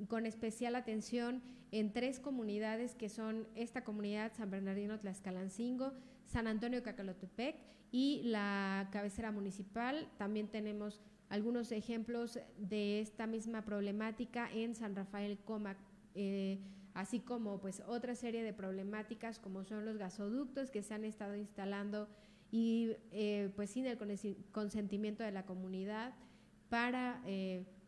con especial atención en 3 comunidades que son esta comunidad San Bernardino Tlaxcalancingo, San Antonio Cacalotepec y la cabecera municipal. También tenemos algunos ejemplos de esta misma problemática en San Rafael Comac, así como pues otra serie de problemáticas como son los gasoductos que se han estado instalando y pues sin el consentimiento de la comunidad para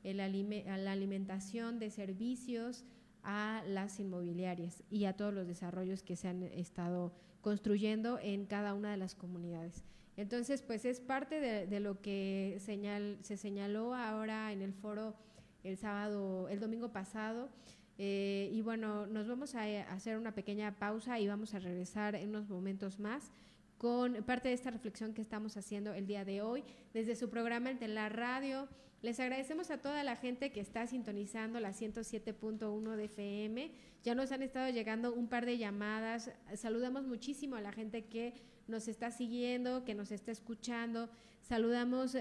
la alimentación de servicios a las inmobiliarias y a todos los desarrollos que se han estado construyendo en cada una de las comunidades. Entonces, pues es parte de lo que se señaló ahora en el foro el domingo pasado. Y bueno, nos vamos a hacer una pequeña pausa y vamos a regresar en unos momentos más con parte de esta reflexión que estamos haciendo el día de hoy desde su programa El Telar Radio. Les agradecemos a toda la gente que está sintonizando la 107.1 de FM. Ya nos han estado llegando un par de llamadas. Saludamos muchísimo a la gente que nos está siguiendo, que nos está escuchando. Saludamos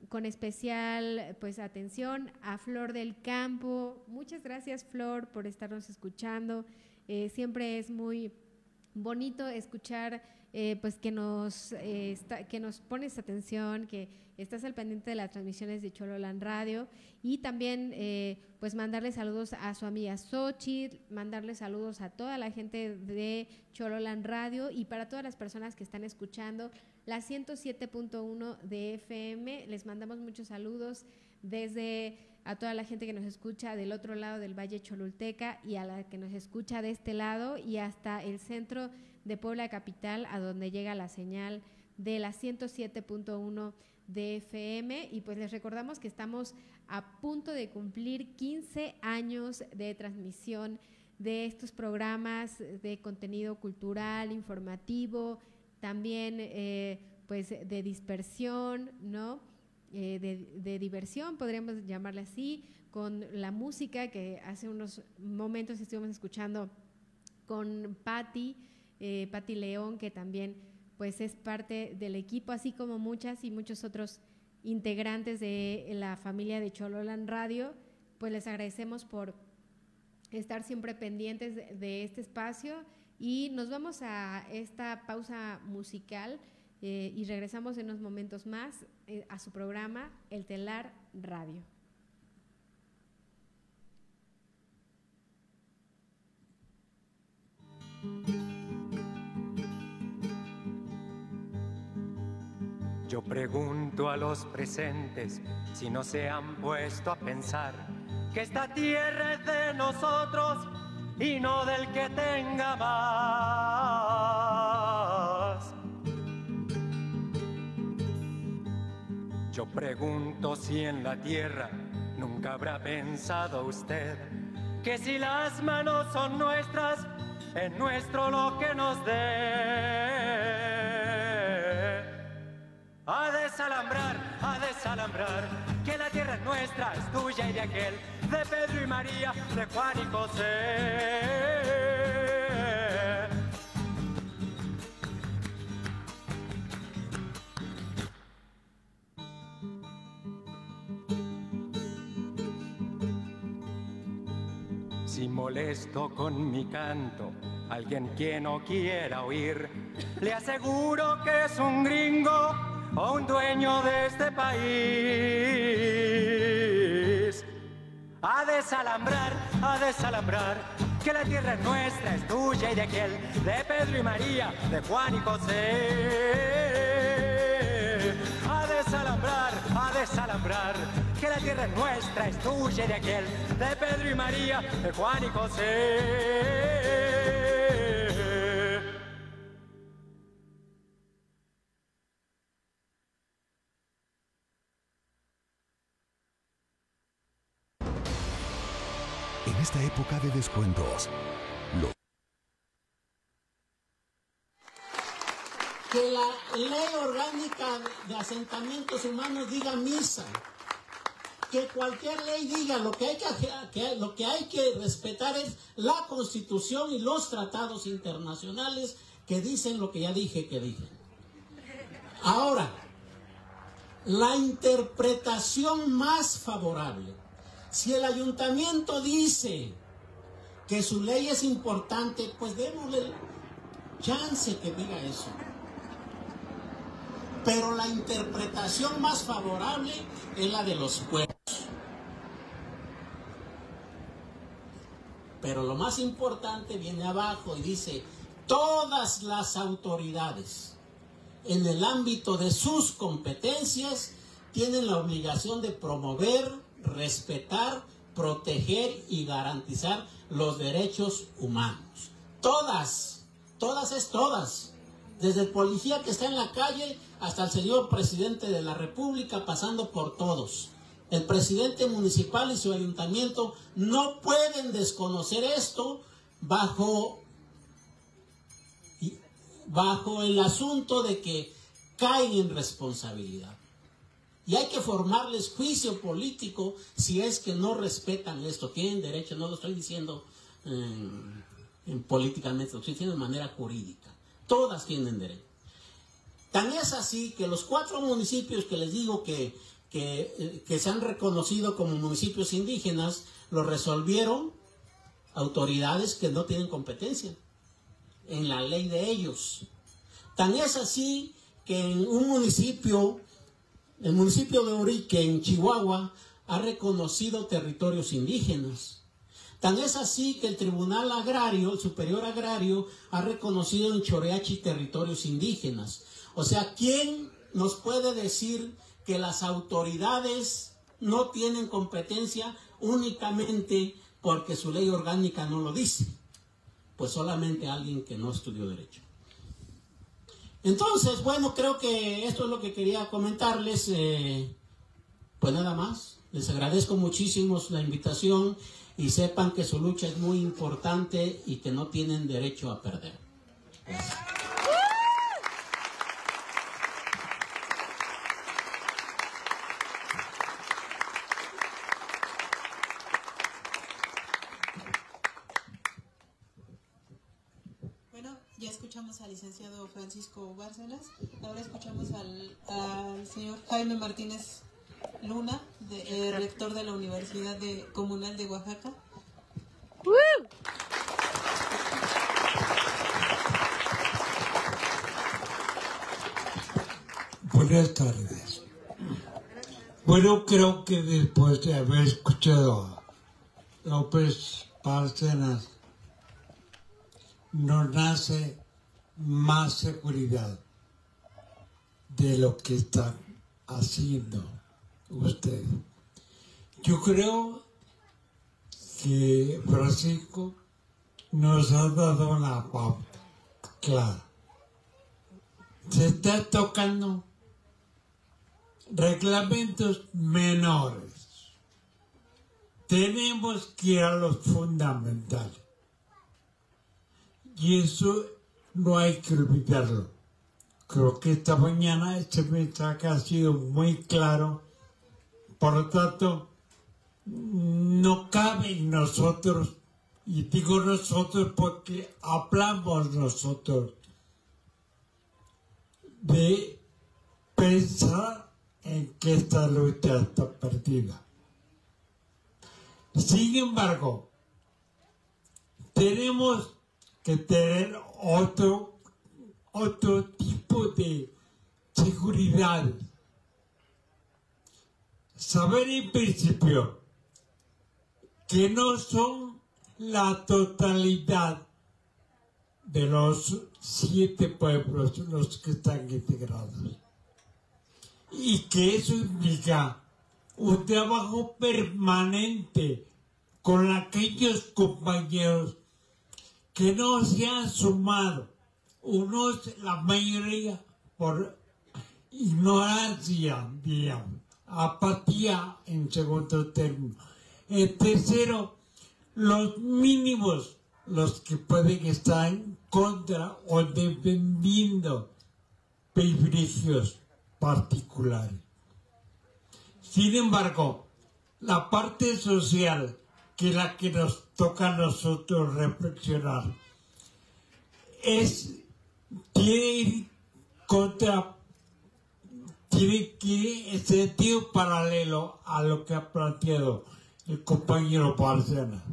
con especial pues atención a Flor del Campo. Muchas gracias, Flor, por estarnos escuchando. Siempre es muy bonito escuchar pues que nos pones atención, que estás al pendiente de las transmisiones de Chololan Radio, y también pues mandarle saludos a su amiga Xochitl, mandarle saludos a toda la gente de Chololan Radio y para todas las personas que están escuchando la 107.1 de FM. Les mandamos muchos saludos desde a toda la gente que nos escucha del otro lado del Valle Cholulteca y a la que nos escucha de este lado y hasta el centro de Puebla Capital, a donde llega la señal de la 107.1 de FM. Y pues les recordamos que estamos a punto de cumplir 15 años de transmisión de estos programas de contenido cultural, informativo, también pues de dispersión, ¿no? De diversión, podríamos llamarle así, con la música que hace unos momentos estuvimos escuchando con Patti León, que también pues es parte del equipo, así como muchas y muchos otros integrantes de la familia de Chololan Radio. Pues les agradecemos por estar siempre pendientes de este espacio y nos vamos a esta pausa musical y regresamos en unos momentos más a su programa El Telar Radio. Yo pregunto a los presentes si no se han puesto a pensar que esta tierra es de nosotros y no del que tenga más. Yo pregunto si en la tierra nunca habrá pensado usted que si las manos son nuestras, es nuestro lo que nos dé. A desalambrar, que la tierra es nuestra, es tuya y de aquel, de Pedro y María, de Juan y José. Si molesto con mi canto alguien que no quiera oír, le aseguro que es un gringo o un dueño de este país. A desalambrar, que la tierra es nuestra, es tuya y de aquel, de Pedro y María, de Juan y José. A desalambrar, que la tierra es nuestra, es tuya y de aquel, de Pedro y María, de Juan y José. En esta época de descuentos, que la ley orgánica de asentamientos humanos diga misa, que cualquier ley diga lo que hay que respetar es la Constitución y los tratados internacionales que dicen lo que ya dije que dicen. Ahora, la interpretación más favorable, si el ayuntamiento dice que su ley es importante, pues démosle chance que diga eso. Pero la interpretación más favorable es la de los pueblos. Pero lo más importante viene abajo y dice: todas las autoridades en el ámbito de sus competencias tienen la obligación de promover, respetar, proteger y garantizar los derechos humanos. Todas, todas es todas. Desde el policía que está en la calle hasta el señor presidente de la República, pasando por todos. El presidente municipal y su ayuntamiento no pueden desconocer esto bajo el asunto de que caen en responsabilidad. Y hay que formarles juicio político si es que no respetan esto. Tienen derecho, no lo estoy diciendo políticamente, lo estoy diciendo de manera jurídica. Todas tienen derecho. Tan es así que los 4 municipios que les digo que se han reconocido como municipios indígenas, lo resolvieron autoridades que no tienen competencia en la ley de ellos. Tan es así que en un municipio, el municipio de Urique, en Chihuahua, ha reconocido territorios indígenas. Tan es así que el Tribunal Agrario, el Superior Agrario, ha reconocido en Choreachi territorios indígenas. O sea, ¿quién nos puede decir que las autoridades no tienen competencia únicamente porque su ley orgánica no lo dice? Pues solamente alguien que no estudió Derecho. Entonces, bueno, creo que esto es lo que quería comentarles. Pues nada más. Les agradezco muchísimo la invitación y sepan que su lucha es muy importante y que no tienen derecho a perder. Gracias. Ya escuchamos al licenciado Francisco Bárcenas, ahora escuchamos al señor Jaime Martínez Luna, rector de la Universidad Comunal de Oaxaca. Buenas tardes. Bueno, creo que después de haber escuchado a López Bárcenas, nos nace más seguridad de lo que están haciendo ustedes. Yo creo que Francisco nos ha dado una pauta clara. Se está tocando reglamentos menores. Tenemos que ir a los fundamentales. Y eso no hay que olvidarlo. Creo que esta mañana este mensaje ha sido muy claro. Por lo tanto, no cabe en nosotros, y digo nosotros porque hablamos nosotros, de pensar en que esta lucha está perdida. Sin embargo, tenemos que tener otro tipo de seguridad. Saber en principio que no son la totalidad de los 7 pueblos los que están integrados. Y que eso implica un trabajo permanente con aquellos compañeros que no se han sumado, unos, la mayoría, por ignorancia, digamos, apatía en segundo término. En tercero, los mínimos, los que pueden estar en contra o defendiendo privilegios particulares. Sin embargo, la parte social, que es la que nos toca a nosotros reflexionar, tiene ir contra tiene que ir en sentido paralelo a lo que ha planteado el compañero Bárcenas.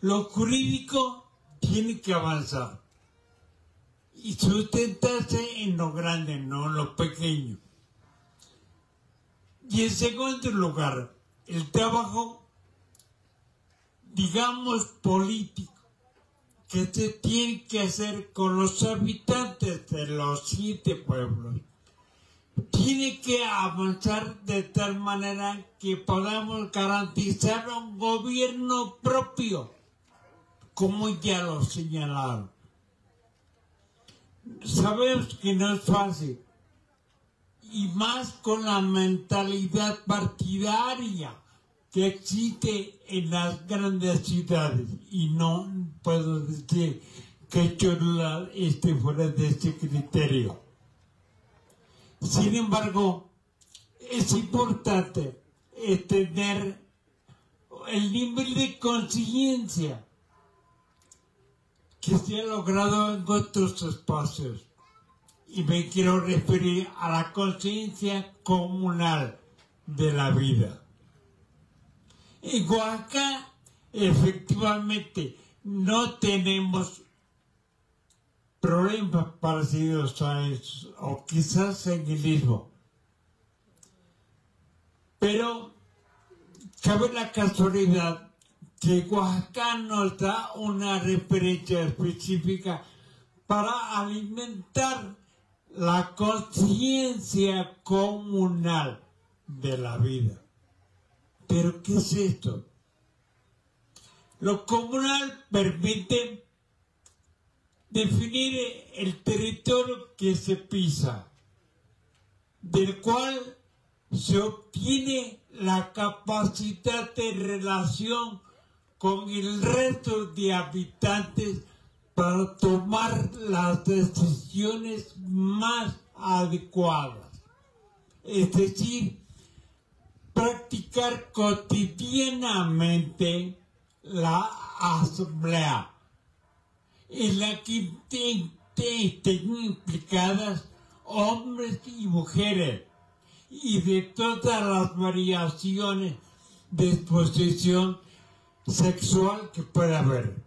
Lo jurídico tiene que avanzar y sustentarse en lo grande, no en lo pequeño. Y en segundo lugar, el trabajo, digamos, político, que se tiene que hacer con los habitantes de los 7 pueblos. Tiene que avanzar de tal manera que podamos garantizar un gobierno propio, como ya lo señalaron. Sabemos que no es fácil, y más con la mentalidad partidaria que existe en las grandes ciudades, y no puedo decir que Cholula esté fuera de ese criterio. Sin embargo, es importante tener el nivel de conciencia que se ha logrado en otros espacios. Y me quiero referir a la conciencia comunal de la vida. En Oaxaca, efectivamente, no tenemos problemas parecidos a eso, o quizás en el mismo. Pero cabe la casualidad que Oaxaca nos da una referencia específica para alimentar la conciencia comunal de la vida. ¿Pero qué es esto? Lo comunal permite definir el territorio que se pisa, del cual se obtiene la capacidad de relación con el resto de habitantes para tomar las decisiones más adecuadas. Es decir, practicar cotidianamente la asamblea, en la que estén implicadas hombres y mujeres, y de todas las variaciones de exposición sexual que pueda haber.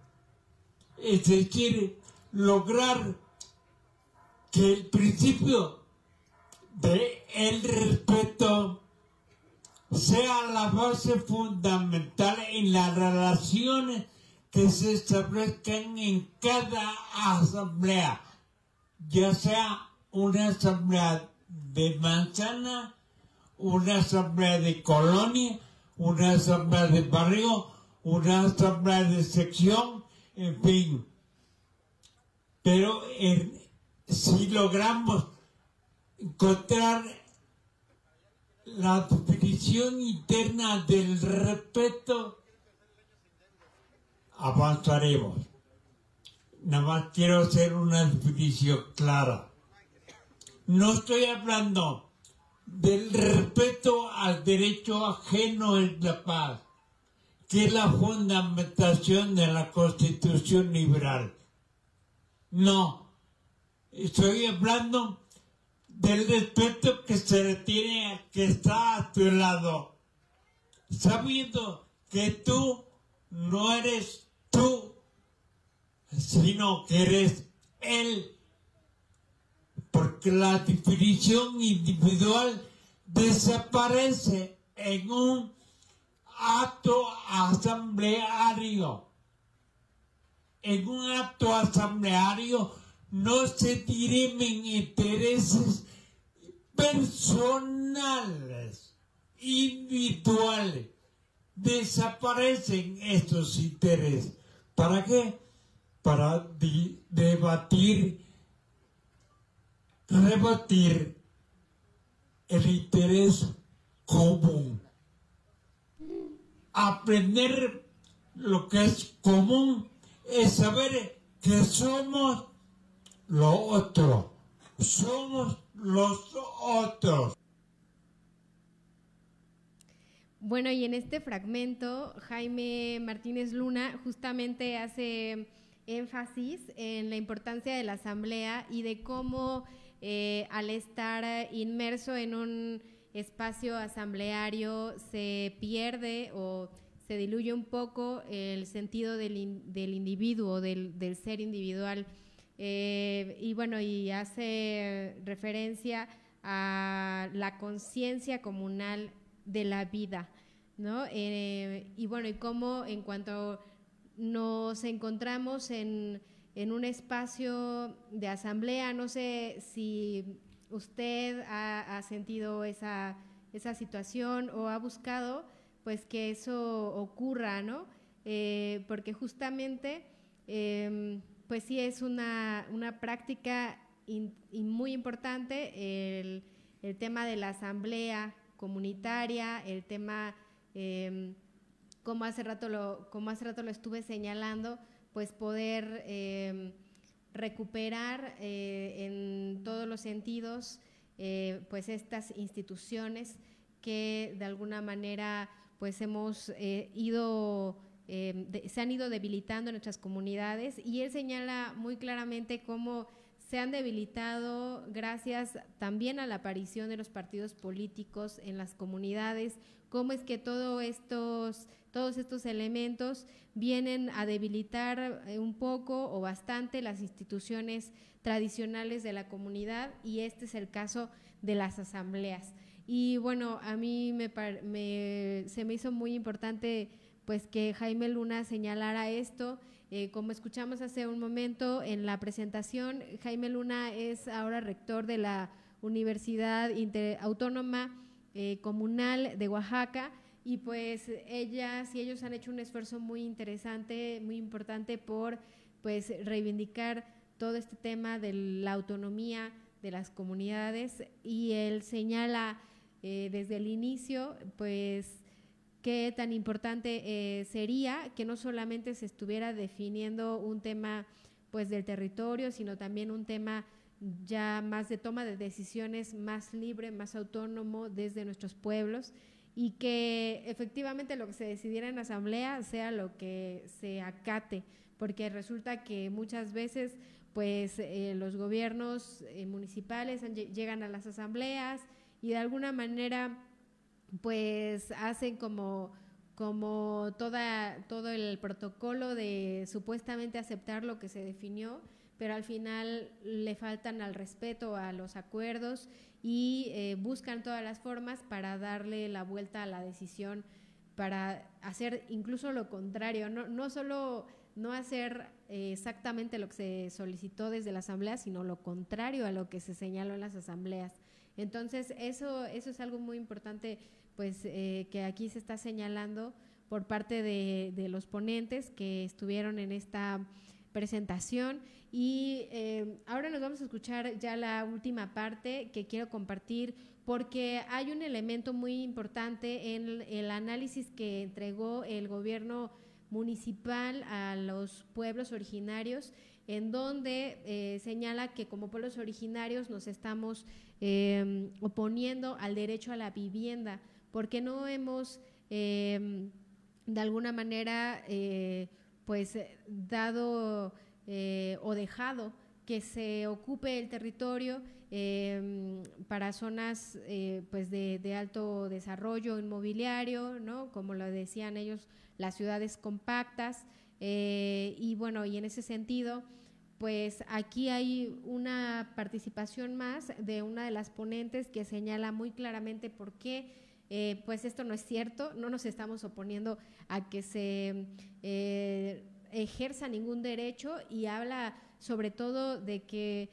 Es decir, lograr que el principio del respeto sea la base fundamental en las relaciones que se establezcan en cada asamblea, ya sea una asamblea de manzana, una asamblea de colonia, una asamblea de barrio, una asamblea de sección, en fin. Pero si logramos encontrar la definición interna del respeto, avanzaremos. Nada más quiero hacer una definición clara. No estoy hablando del respeto al derecho ajeno en la paz, que es la fundamentación de la Constitución liberal. No, estoy hablando del respeto que se le tiene al que está a tu lado, sabiendo que tú no eres tú, sino que eres él, porque la definición individual desaparece en un acto asambleario. En un acto asambleario no se dirimen intereses personales, individuales. Desaparecen estos intereses. ¿Para qué? Para debatir, rebatir el interés común. Aprender lo que es común es saber que somos lo otro. Somos los otros. Bueno, y en este fragmento, Jaime Martínez Luna justamente hace énfasis en la importancia de la asamblea y de cómo al estar inmerso en un espacio asambleario se pierde o se diluye un poco el sentido del individuo, del ser individual. Y bueno, y hace referencia a la conciencia comunal de la vida, ¿no? Y bueno, y cómo en cuanto nos encontramos en un espacio de asamblea, no sé si usted ha sentido esa situación o ha buscado pues que eso ocurra, ¿no? Porque justamente pues sí es una práctica y muy importante el tema de la asamblea comunitaria, el tema, como hace rato lo estuve señalando, pues poder recuperar en todos los sentidos pues estas instituciones que de alguna manera pues hemos se han ido debilitando en nuestras comunidades, y él señala muy claramente cómo se han debilitado gracias también a la aparición de los partidos políticos en las comunidades, cómo es que todos estos elementos vienen a debilitar un poco o bastante las instituciones tradicionales de la comunidad, y este es el caso de las asambleas. Y bueno, a mí se me hizo muy importante pues que Jaime Luna señalara esto. Como escuchamos hace un momento en la presentación, Jaime Luna es ahora rector de la Universidad Autónoma Comunal de Oaxaca, y pues ellas y ellos han hecho un esfuerzo muy interesante, muy importante por pues reivindicar todo este tema de la autonomía de las comunidades, y él señala desde el inicio pues qué tan importante sería que no solamente se estuviera definiendo un tema pues del territorio, sino también un tema ya más de toma de decisiones más libre, más autónomo desde nuestros pueblos, y que efectivamente lo que se decidiera en asamblea sea lo que se acate, porque resulta que muchas veces pues los gobiernos municipales llegan a las asambleas y de alguna manera pues hacen como todo el protocolo de supuestamente aceptar lo que se definió, pero al final le faltan al respeto a los acuerdos y buscan todas las formas para darle la vuelta a la decisión, para hacer incluso lo contrario, no solo no hacer exactamente lo que se solicitó desde la asamblea, sino lo contrario a lo que se señaló en las asambleas. Entonces eso es algo muy importante pues que aquí se está señalando por parte de los ponentes que estuvieron en esta presentación. Y ahora nos vamos a escuchar ya la última parte que quiero compartir, porque hay un elemento muy importante en el análisis que entregó el gobierno municipal a los pueblos originarios, en donde señala que como pueblos originarios nos estamos oponiendo al derecho a la vivienda, porque no hemos de alguna manera pues dado o dejado que se ocupe el territorio para zonas pues de alto desarrollo inmobiliario, ¿no? Como lo decían ellos, las ciudades compactas, y bueno, y en ese sentido pues aquí hay una participación más de una de las ponentes que señala muy claramente por qué pues esto no es cierto, no nos estamos oponiendo a que se ejerza ningún derecho, y habla sobre todo de que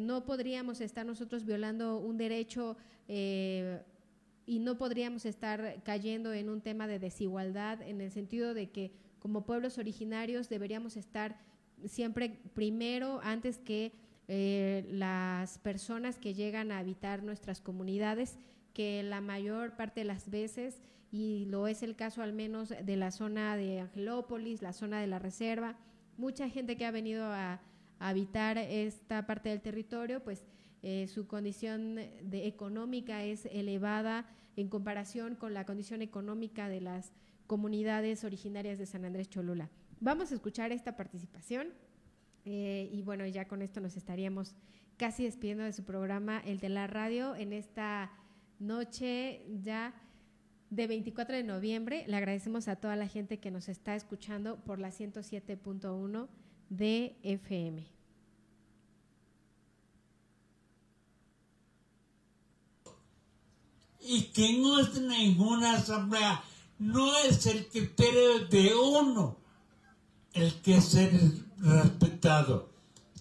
no podríamos estar nosotros violando un derecho y no podríamos estar cayendo en un tema de desigualdad, en el sentido de que como pueblos originarios deberíamos estar siempre primero, antes que las personas que llegan a habitar nuestras comunidades, que la mayor parte de las veces, y lo es el caso al menos de la zona de Angelópolis, la zona de la reserva, mucha gente que ha venido a habitar esta parte del territorio, pues su condición económica es elevada en comparación con la condición económica de las comunidades originarias de San Andrés Cholula. Vamos a escuchar esta participación Y bueno, ya con esto nos estaríamos casi despidiendo de su programa, el de la radio, en esta noche ya de 24 de noviembre. Le agradecemos a toda la gente que nos está escuchando por la 107.1 de FM. Y que no es ninguna asamblea, no es el criterio de uno el que ser respetado,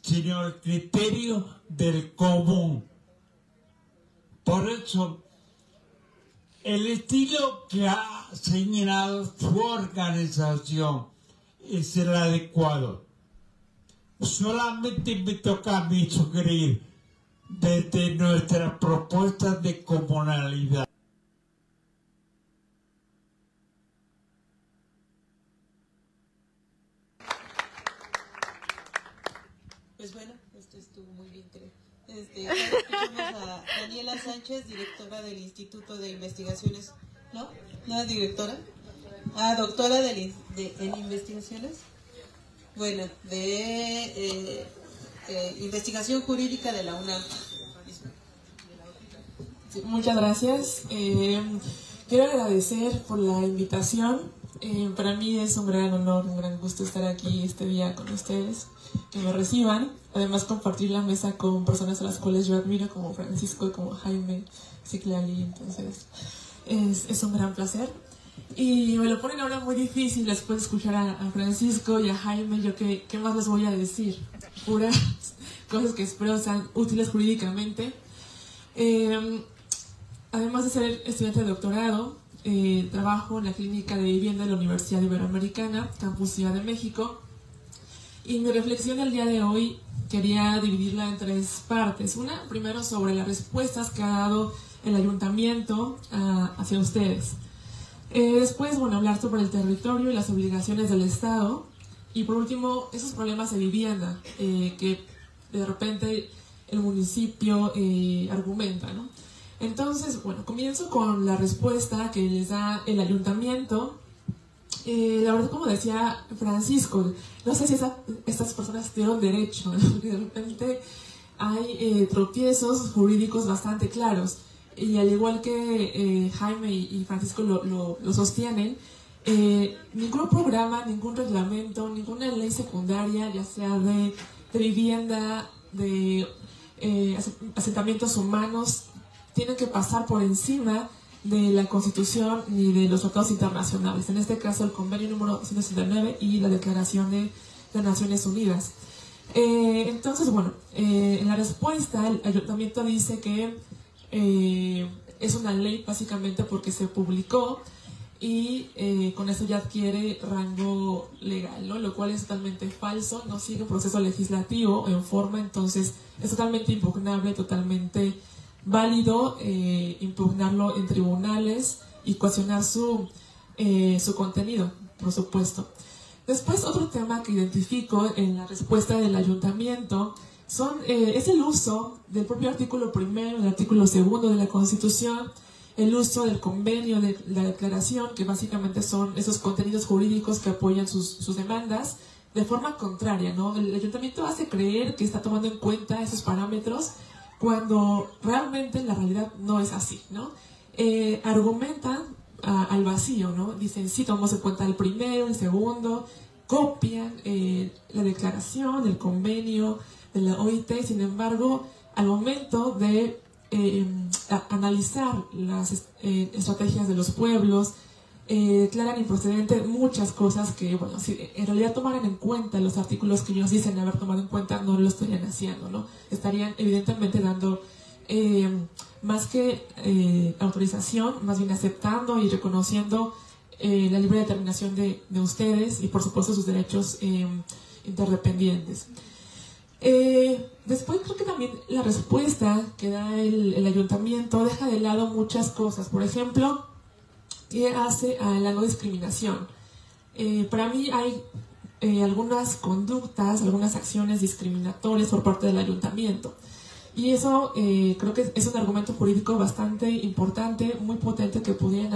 sino el criterio del común. Por eso, el estilo que ha señalado su organización es el adecuado. Solamente me toca a mí sugerir desde nuestras propuestas de comunalidad. Pues bueno, esto estuvo muy bien, creo. Escuchamos a Daniela Sánchez, directora del Instituto de Investigaciones, ¿no? ¿No es directora? Ah, doctora en investigaciones. Bueno, de investigación jurídica de la UNAM. Sí, muchas gracias. Quiero agradecer por la invitación. Para mí es un gran honor, un gran gusto estar aquí este día con ustedes, que me reciban. Además, compartir la mesa con personas a las cuales yo admiro, como Francisco, como Jaime, Ciclali. Entonces, es un gran placer. Y me lo ponen ahora muy difícil después de escuchar a Francisco y a Jaime. Yo, ¿qué más les voy a decir? Puras cosas que espero sean útiles jurídicamente. Además de ser estudiante de doctorado, trabajo en la Clínica de Vivienda de la Universidad Iberoamericana, Campus Ciudad de México. Y mi reflexión del día de hoy quería dividirla en tres partes. Una, primero, sobre las respuestas que ha dado el ayuntamiento hacia ustedes. Después, bueno, hablar sobre el territorio y las obligaciones del Estado. Y por último, esos problemas de vivienda que de repente el municipio argumenta, ¿no? Entonces, bueno, comienzo con la respuesta que les da el ayuntamiento. La verdad, como decía Francisco, no sé si estas personas tienen derecho, ¿no? Porque de repente hay tropiezos jurídicos bastante claros. Y al igual que Jaime y Francisco lo sostienen, ningún programa, ningún reglamento, ninguna ley secundaria, ya sea de vivienda, de asentamientos humanos, tienen que pasar por encima de la Constitución ni de los tratados internacionales. En este caso, el convenio número 169 y la Declaración de Naciones Unidas. Entonces, bueno, en la respuesta, el ayuntamiento dice que es una ley básicamente porque se publicó y con eso ya adquiere rango legal, ¿no? Lo cual es totalmente falso, no sigue un proceso legislativo en forma, entonces es totalmente impugnable, totalmente válido impugnarlo en tribunales y cuestionar su contenido, por supuesto. Después, otro tema que identifico en la respuesta del ayuntamiento es el uso del propio artículo primero, del artículo segundo de la Constitución, el uso del convenio, de la declaración, que básicamente son esos contenidos jurídicos que apoyan sus demandas, de forma contraria, ¿no? El ayuntamiento hace creer que está tomando en cuenta esos parámetros cuando realmente en la realidad no es así, ¿no? Argumentan al vacío, ¿no? Dicen, sí, tomamos en cuenta el primero, el segundo, copian la declaración, el convenio de la OIT, sin embargo, al momento de analizar las estrategias de los pueblos, declaran improcedente muchas cosas que, bueno, si en realidad tomaran en cuenta los artículos que ellos dicen haber tomado en cuenta, no lo estarían haciendo, ¿no? Estarían evidentemente dando más que autorización, más bien aceptando y reconociendo la libre determinación de ustedes y por supuesto sus derechos interdependientes. Después creo que también la respuesta que da el ayuntamiento deja de lado muchas cosas. Por ejemplo, ¿qué hace a la no discriminación? Para mí hay algunas conductas, algunas acciones discriminatorias por parte del ayuntamiento. Y eso creo que es un argumento jurídico bastante importante, muy potente que pueden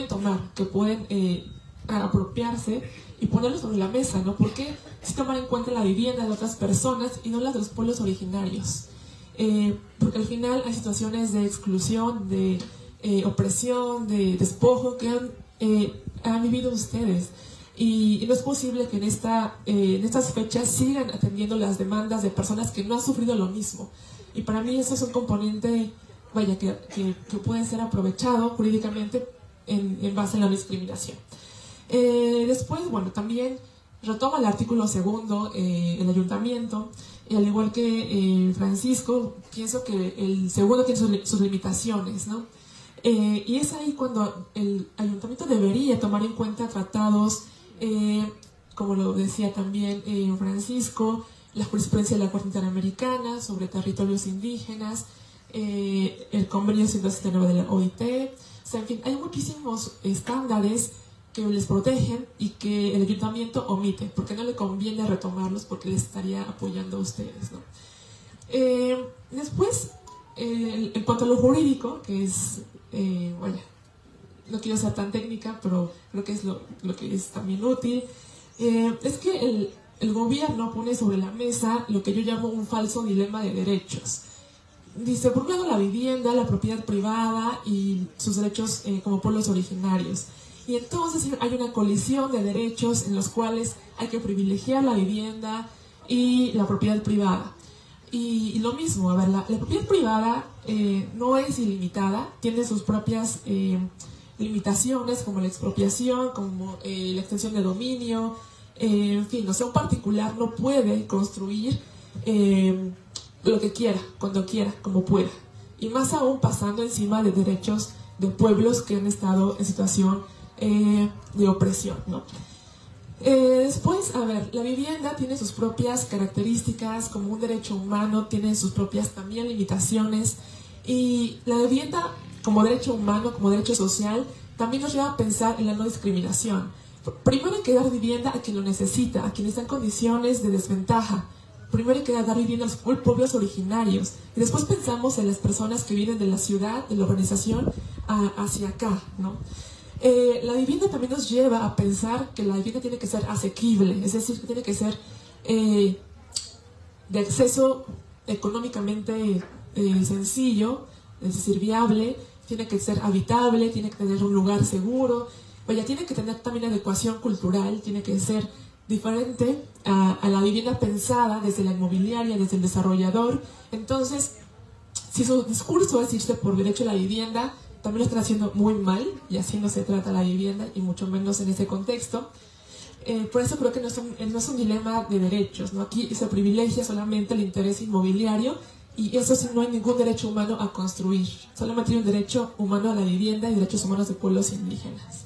tomar, que pueden apropiarse y ponerlo sobre la mesa, ¿no? ¿Por qué sí tomar en cuenta la vivienda de otras personas y no las de los pueblos originarios? Porque al final hay situaciones de exclusión, de opresión, de despojo que han vivido ustedes. Y no es posible que en estas fechas sigan atendiendo las demandas de personas que no han sufrido lo mismo. Y para mí eso es un componente, vaya, que puede ser aprovechado jurídicamente en base a la discriminación. Después, bueno, también retoma el artículo 2 el ayuntamiento, y al igual que Francisco, pienso que el segundo tiene sus limitaciones, ¿no? Y es ahí cuando el ayuntamiento debería tomar en cuenta tratados, como lo decía también Francisco, la jurisprudencia de la Corte Interamericana sobre territorios indígenas, el convenio 169 de la OIT. O sea, en fin, hay muchísimos estándares que les protegen y que el ayuntamiento omite, porque no le conviene retomarlos, porque les estaría apoyando a ustedes, ¿no? Después, en cuanto a lo jurídico, que es, bueno, no quiero ser tan técnica, pero creo que es lo que es también útil, es que el gobierno pone sobre la mesa lo que yo llamo un falso dilema de derechos. Dice, por un lado, la vivienda, la propiedad privada y sus derechos como pueblos originarios. Y entonces hay una colisión de derechos en los cuales hay que privilegiar la vivienda y la propiedad privada. Y lo mismo, a ver, la propiedad privada no es ilimitada, tiene sus propias limitaciones, como la expropiación, como la extensión de dominio, en fin, o sea, un particular no puede construir lo que quiera, cuando quiera, como pueda. Y más aún pasando encima de derechos de pueblos que han estado en situación de opresión, ¿no? Después, a ver, la vivienda tiene sus propias características como un derecho humano, tiene sus propias también limitaciones, y la vivienda como derecho humano, como derecho social, también nos lleva a pensar en la no discriminación. Primero hay que dar vivienda a quien lo necesita, a quien está en condiciones de desventaja. Primero hay que dar vivienda a los pueblos originarios, y después pensamos en las personas que vienen de la ciudad, de la urbanización, hacia acá, ¿no? La vivienda también nos lleva a pensar que la vivienda tiene que ser asequible, es decir, que tiene que ser de acceso económicamente sencillo, es decir, viable, tiene que ser habitable, tiene que tener un lugar seguro, vaya, tiene que tener también adecuación cultural, tiene que ser diferente a la vivienda pensada desde la inmobiliaria, desde el desarrollador. Entonces, si su discurso es irse por derecho a la vivienda, también lo están haciendo muy mal, y así no se trata la vivienda, y mucho menos en ese contexto. Por eso creo que no es un dilema de derechos, ¿no? Aquí se privilegia solamente el interés inmobiliario, y eso sí, no hay ningún derecho humano a construir. Solamente hay un derecho humano a la vivienda y derechos humanos de pueblos indígenas.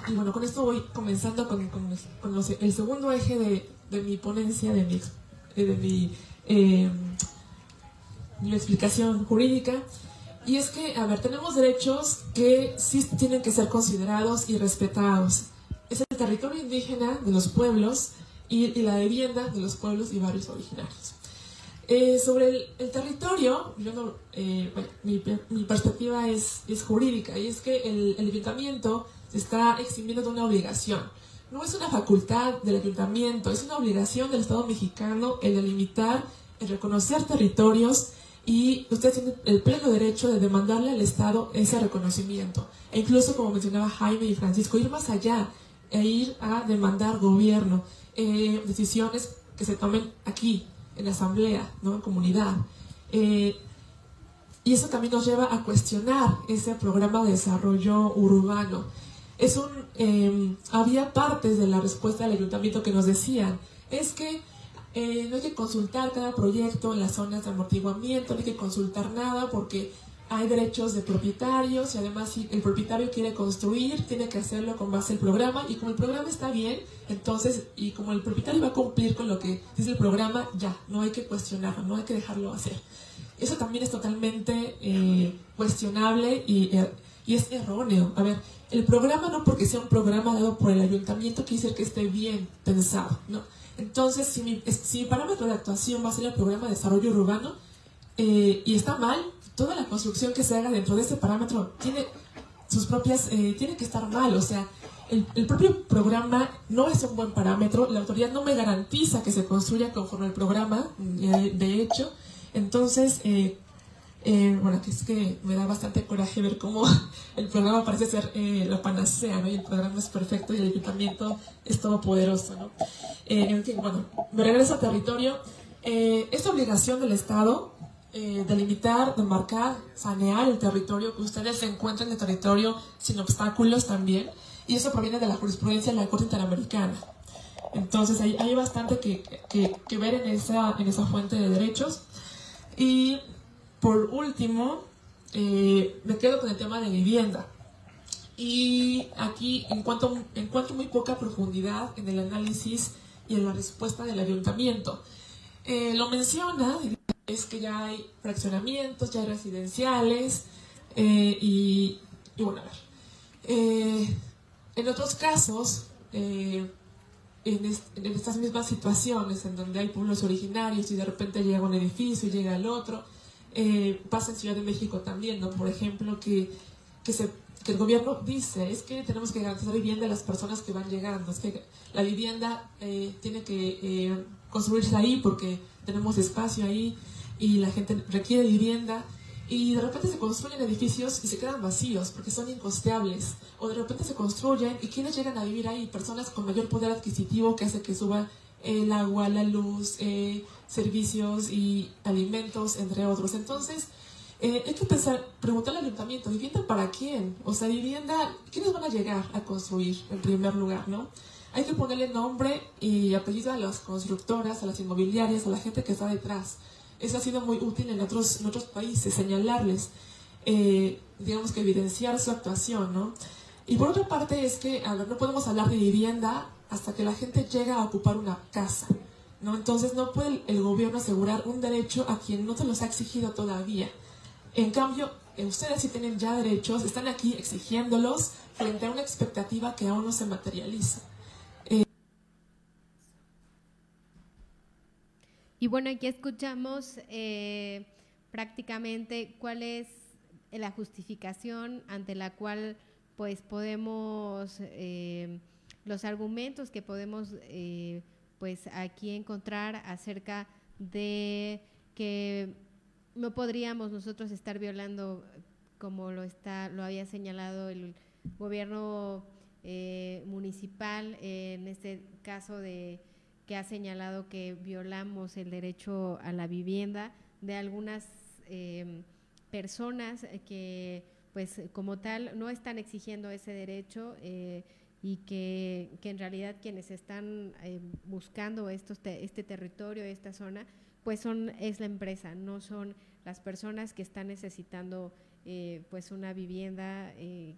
Y bueno, con esto voy comenzando con el segundo eje de mi ponencia, de mi explicación jurídica. Y es que, a ver, tenemos derechos que sí tienen que ser considerados y respetados. Es el territorio indígena de los pueblos y la vivienda de los pueblos y barrios originarios. Sobre el territorio, yo no, bueno, mi perspectiva es jurídica, y es que el ayuntamiento se está eximiendo de una obligación. No es una facultad del ayuntamiento, es una obligación del Estado mexicano el delimitar, el reconocer territorios, y ustedes tienen el pleno derecho de demandarle al Estado ese reconocimiento. E incluso, como mencionaba Jaime y Francisco, ir más allá e ir a demandar gobierno, decisiones que se tomen aquí, en la asamblea, ¿no? En comunidad. Y eso también nos lleva a cuestionar ese programa de desarrollo urbano. Había partes de la respuesta del ayuntamiento que nos decían, es que no hay que consultar cada proyecto en las zonas de amortiguamiento, no hay que consultar nada porque hay derechos de propietarios, y además si el propietario quiere construir, tiene que hacerlo con base al programa, y como el programa está bien, entonces, y como el propietario va a cumplir con lo que dice el programa, ya, no hay que cuestionarlo, no hay que dejarlo hacer. Eso también es totalmente cuestionable, y y es erróneo. A ver, el programa no porque sea un programa dado por el ayuntamiento quiere decir que esté bien pensado, ¿no? Entonces, si mi parámetro de actuación va a ser el programa de desarrollo urbano y está mal, toda la construcción que se haga dentro de ese parámetro tiene sus propias, tiene que estar mal. O sea, el propio programa no es un buen parámetro, la autoridad no me garantiza que se construya conforme al programa, de hecho. Entonces, bueno, que es que me da bastante coraje ver cómo el programa parece ser la panacea, ¿no? Y el programa es perfecto y el ayuntamiento es todopoderoso, ¿no? En fin, bueno, me regreso al territorio. Es obligación del Estado delimitar, demarcar, sanear el territorio, que ustedes se encuentren en el territorio sin obstáculos también, y eso proviene de la jurisprudencia de la Corte Interamericana. Entonces hay bastante que ver en esa fuente de derechos. Y por último, me quedo con el tema de vivienda. Y aquí encuentro muy poca profundidad en el análisis y en la respuesta del ayuntamiento. Lo menciona, es que ya hay fraccionamientos, ya hay residenciales, y bueno, a ver. En otros casos, en estas mismas situaciones en donde hay pueblos originarios y de repente llega un edificio y llega el otro, pasa en Ciudad de México también, ¿no? Por ejemplo, que el gobierno dice, es que tenemos que garantizar vivienda a las personas que van llegando, es que la vivienda tiene que construirse ahí porque tenemos espacio ahí y la gente requiere vivienda, y de repente se construyen edificios y se quedan vacíos porque son incosteables, o de repente se construyen y ¿quiénes llegan a vivir ahí? Personas con mayor poder adquisitivo que hace que suba el agua, la luz, servicios y alimentos, entre otros. Entonces, hay que preguntarle al ayuntamiento, ¿vivienda para quién? O sea, vivienda, ¿quiénes van a llegar a construir en primer lugar, no? Hay que ponerle nombre y apellido a las constructoras, a las inmobiliarias, a la gente que está detrás. Eso ha sido muy útil en otros países, señalarles, digamos que evidenciar su actuación, ¿no? Y por otra parte es que no podemos hablar de vivienda hasta que la gente llega a ocupar una casa, ¿no? Entonces no puede el gobierno asegurar un derecho a quien no se los ha exigido todavía. En cambio, ustedes sí tienen ya derechos, están aquí exigiéndolos frente a una expectativa que aún no se materializa. Y bueno, aquí escuchamos prácticamente cuál es la justificación ante la cual pues podemos, los argumentos que podemos pues aquí encontrar acerca de que no podríamos nosotros estar violando, como lo había señalado el gobierno municipal, en este caso que ha señalado que violamos el derecho a la vivienda de algunas personas que pues como tal no están exigiendo ese derecho, y que en realidad quienes están buscando este territorio, esta zona, pues es la empresa, no son las personas que están necesitando pues una vivienda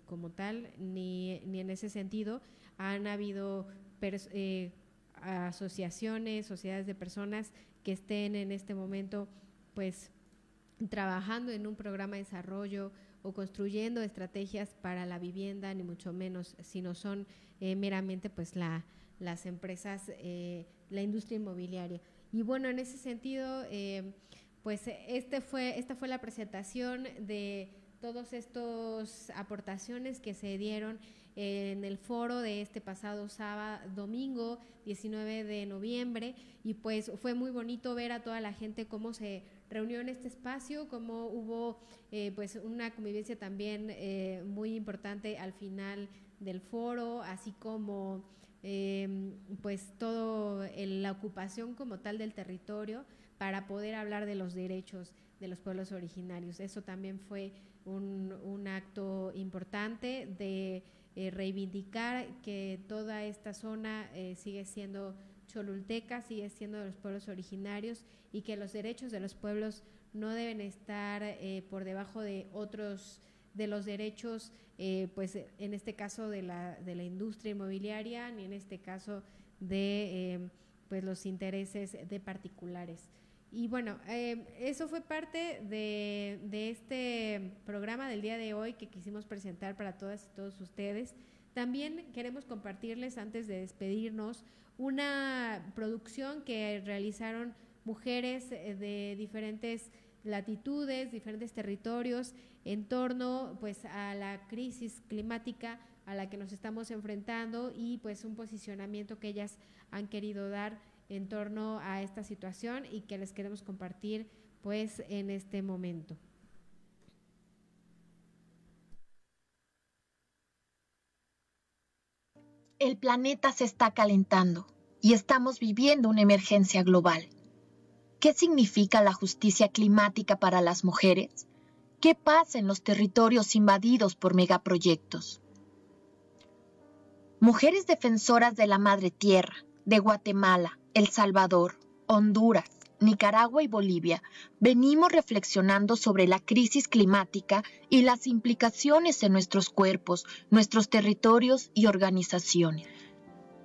como tal, ni en ese sentido han habido asociaciones, sociedades de personas que estén en este momento pues trabajando en un programa de desarrollo o construyendo estrategias para la vivienda, ni mucho menos, sino son meramente pues las empresas, la industria inmobiliaria. Y bueno, en ese sentido, pues esta fue la presentación de todas estas aportaciones que se dieron en el foro de este pasado domingo 19 de noviembre, y pues fue muy bonito ver a toda la gente cómo se reunió en este espacio, cómo hubo pues una convivencia también muy importante al final del foro, así como pues todo la ocupación como tal del territorio para poder hablar de los derechos de los pueblos originarios. Eso también fue un acto importante de reivindicar que toda esta zona sigue siendo cholulteca, sigue siendo de los pueblos originarios, y que los derechos de los pueblos no deben estar por debajo de otros, de los derechos, pues en este caso de la industria inmobiliaria, ni en este caso de pues los intereses de particulares. Y bueno, eso fue parte de este este programa del día de hoy que quisimos presentar para todas y todos ustedes. También queremos compartirles, antes de despedirnos, una producción que realizaron mujeres de diferentes latitudes, diferentes territorios, en torno pues a la crisis climática a la que nos estamos enfrentando y pues un posicionamiento que ellas han querido dar en torno a esta situación y que les queremos compartir pues en este momento. El planeta se está calentando y estamos viviendo una emergencia global. ¿Qué significa la justicia climática para las mujeres? ¿Qué pasa en los territorios invadidos por megaproyectos? Mujeres defensoras de la Madre Tierra, de Guatemala, El Salvador, Honduras, Nicaragua y Bolivia, venimos reflexionando sobre la crisis climática y las implicaciones en nuestros cuerpos, nuestros territorios y organizaciones.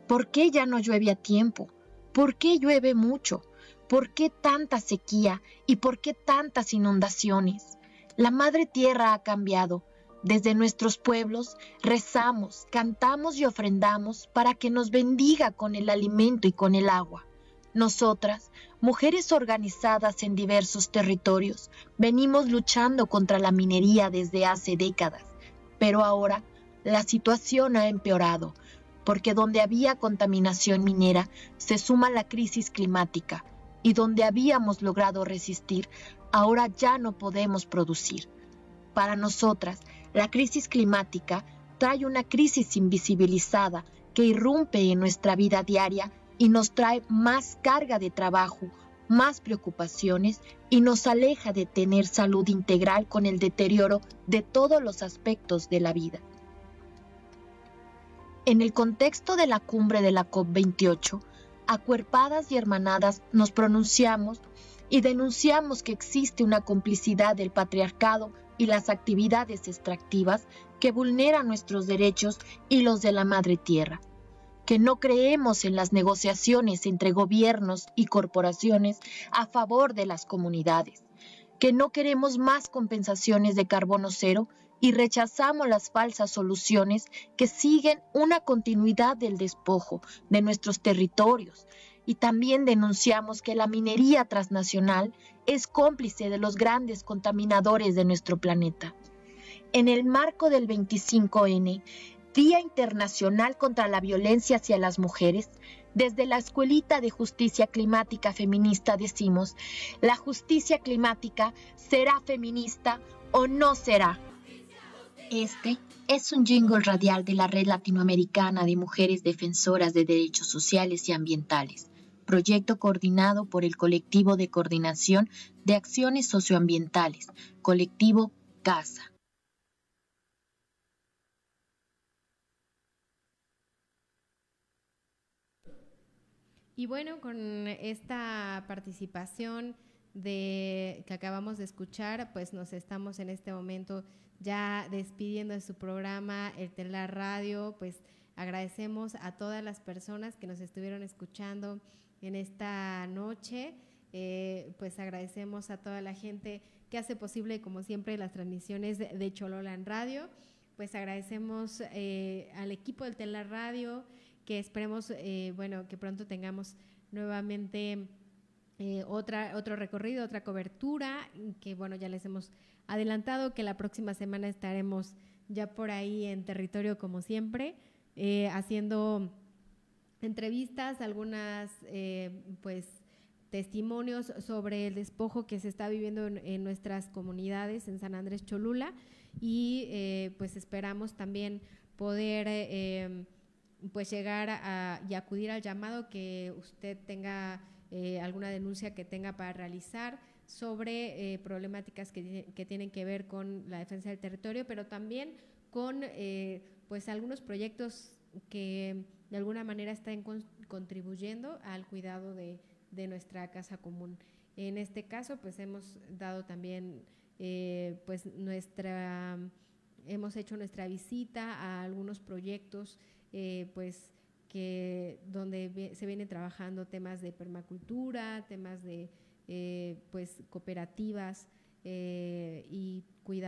¿Por qué ya no llueve a tiempo? ¿Por qué llueve mucho? ¿Por qué tanta sequía y por qué tantas inundaciones? La Madre Tierra ha cambiado. Desde nuestros pueblos rezamos, cantamos y ofrendamos para que nos bendiga con el alimento y con el agua. Nosotras, mujeres organizadas en diversos territorios, venimos luchando contra la minería desde hace décadas, pero ahora la situación ha empeorado, porque donde había contaminación minera se suma la crisis climática, y donde habíamos logrado resistir, ahora ya no podemos producir. Para nosotras, la crisis climática trae una crisis invisibilizada que irrumpe en nuestra vida diaria y nos trae más carga de trabajo, más preocupaciones y nos aleja de tener salud integral con el deterioro de todos los aspectos de la vida. En el contexto de la cumbre de la COP28, acuerpadas y hermanadas nos pronunciamos y denunciamos que existe una complicidad del patriarcado y las actividades extractivas que vulneran nuestros derechos y los de la Madre Tierra, que no creemos en las negociaciones entre gobiernos y corporaciones a favor de las comunidades, que no queremos más compensaciones de carbono cero y rechazamos las falsas soluciones que siguen una continuidad del despojo de nuestros territorios, y también denunciamos que la minería transnacional es cómplice de los grandes contaminadores de nuestro planeta. En el marco del 25N, Día Internacional contra la Violencia hacia las Mujeres, desde la Escuelita de Justicia Climática Feminista decimos, la justicia climática será feminista o no será. Este es un jingle radial de la Red Latinoamericana de Mujeres Defensoras de Derechos Sociales y Ambientales, proyecto coordinado por el Colectivo de Coordinación de Acciones Socioambientales, Colectivo CASA. Y bueno, con esta participación que acabamos de escuchar, pues nos estamos en este momento ya despidiendo de su programa El Telar Radio. Pues agradecemos a todas las personas que nos estuvieron escuchando en esta noche. Pues agradecemos a toda la gente que hace posible, como siempre, las transmisiones de Chololan Radio. Pues agradecemos al equipo del Telar Radio, que esperemos que pronto tengamos nuevamente otro recorrido, otra cobertura, que ya les hemos adelantado que la próxima semana estaremos ya por ahí en territorio como siempre, haciendo entrevistas, algunas testimonios sobre el despojo que se está viviendo en nuestras comunidades en San Andrés Cholula, y pues esperamos también poder llegar y acudir al llamado que usted tenga, alguna denuncia que tenga para realizar sobre problemáticas que tienen que ver con la defensa del territorio, pero también con algunos proyectos que de alguna manera están contribuyendo al cuidado de nuestra casa común. En este caso, pues hemos dado también hemos hecho nuestra visita a algunos proyectos donde se vienen trabajando temas de permacultura, temas de cooperativas y cuidado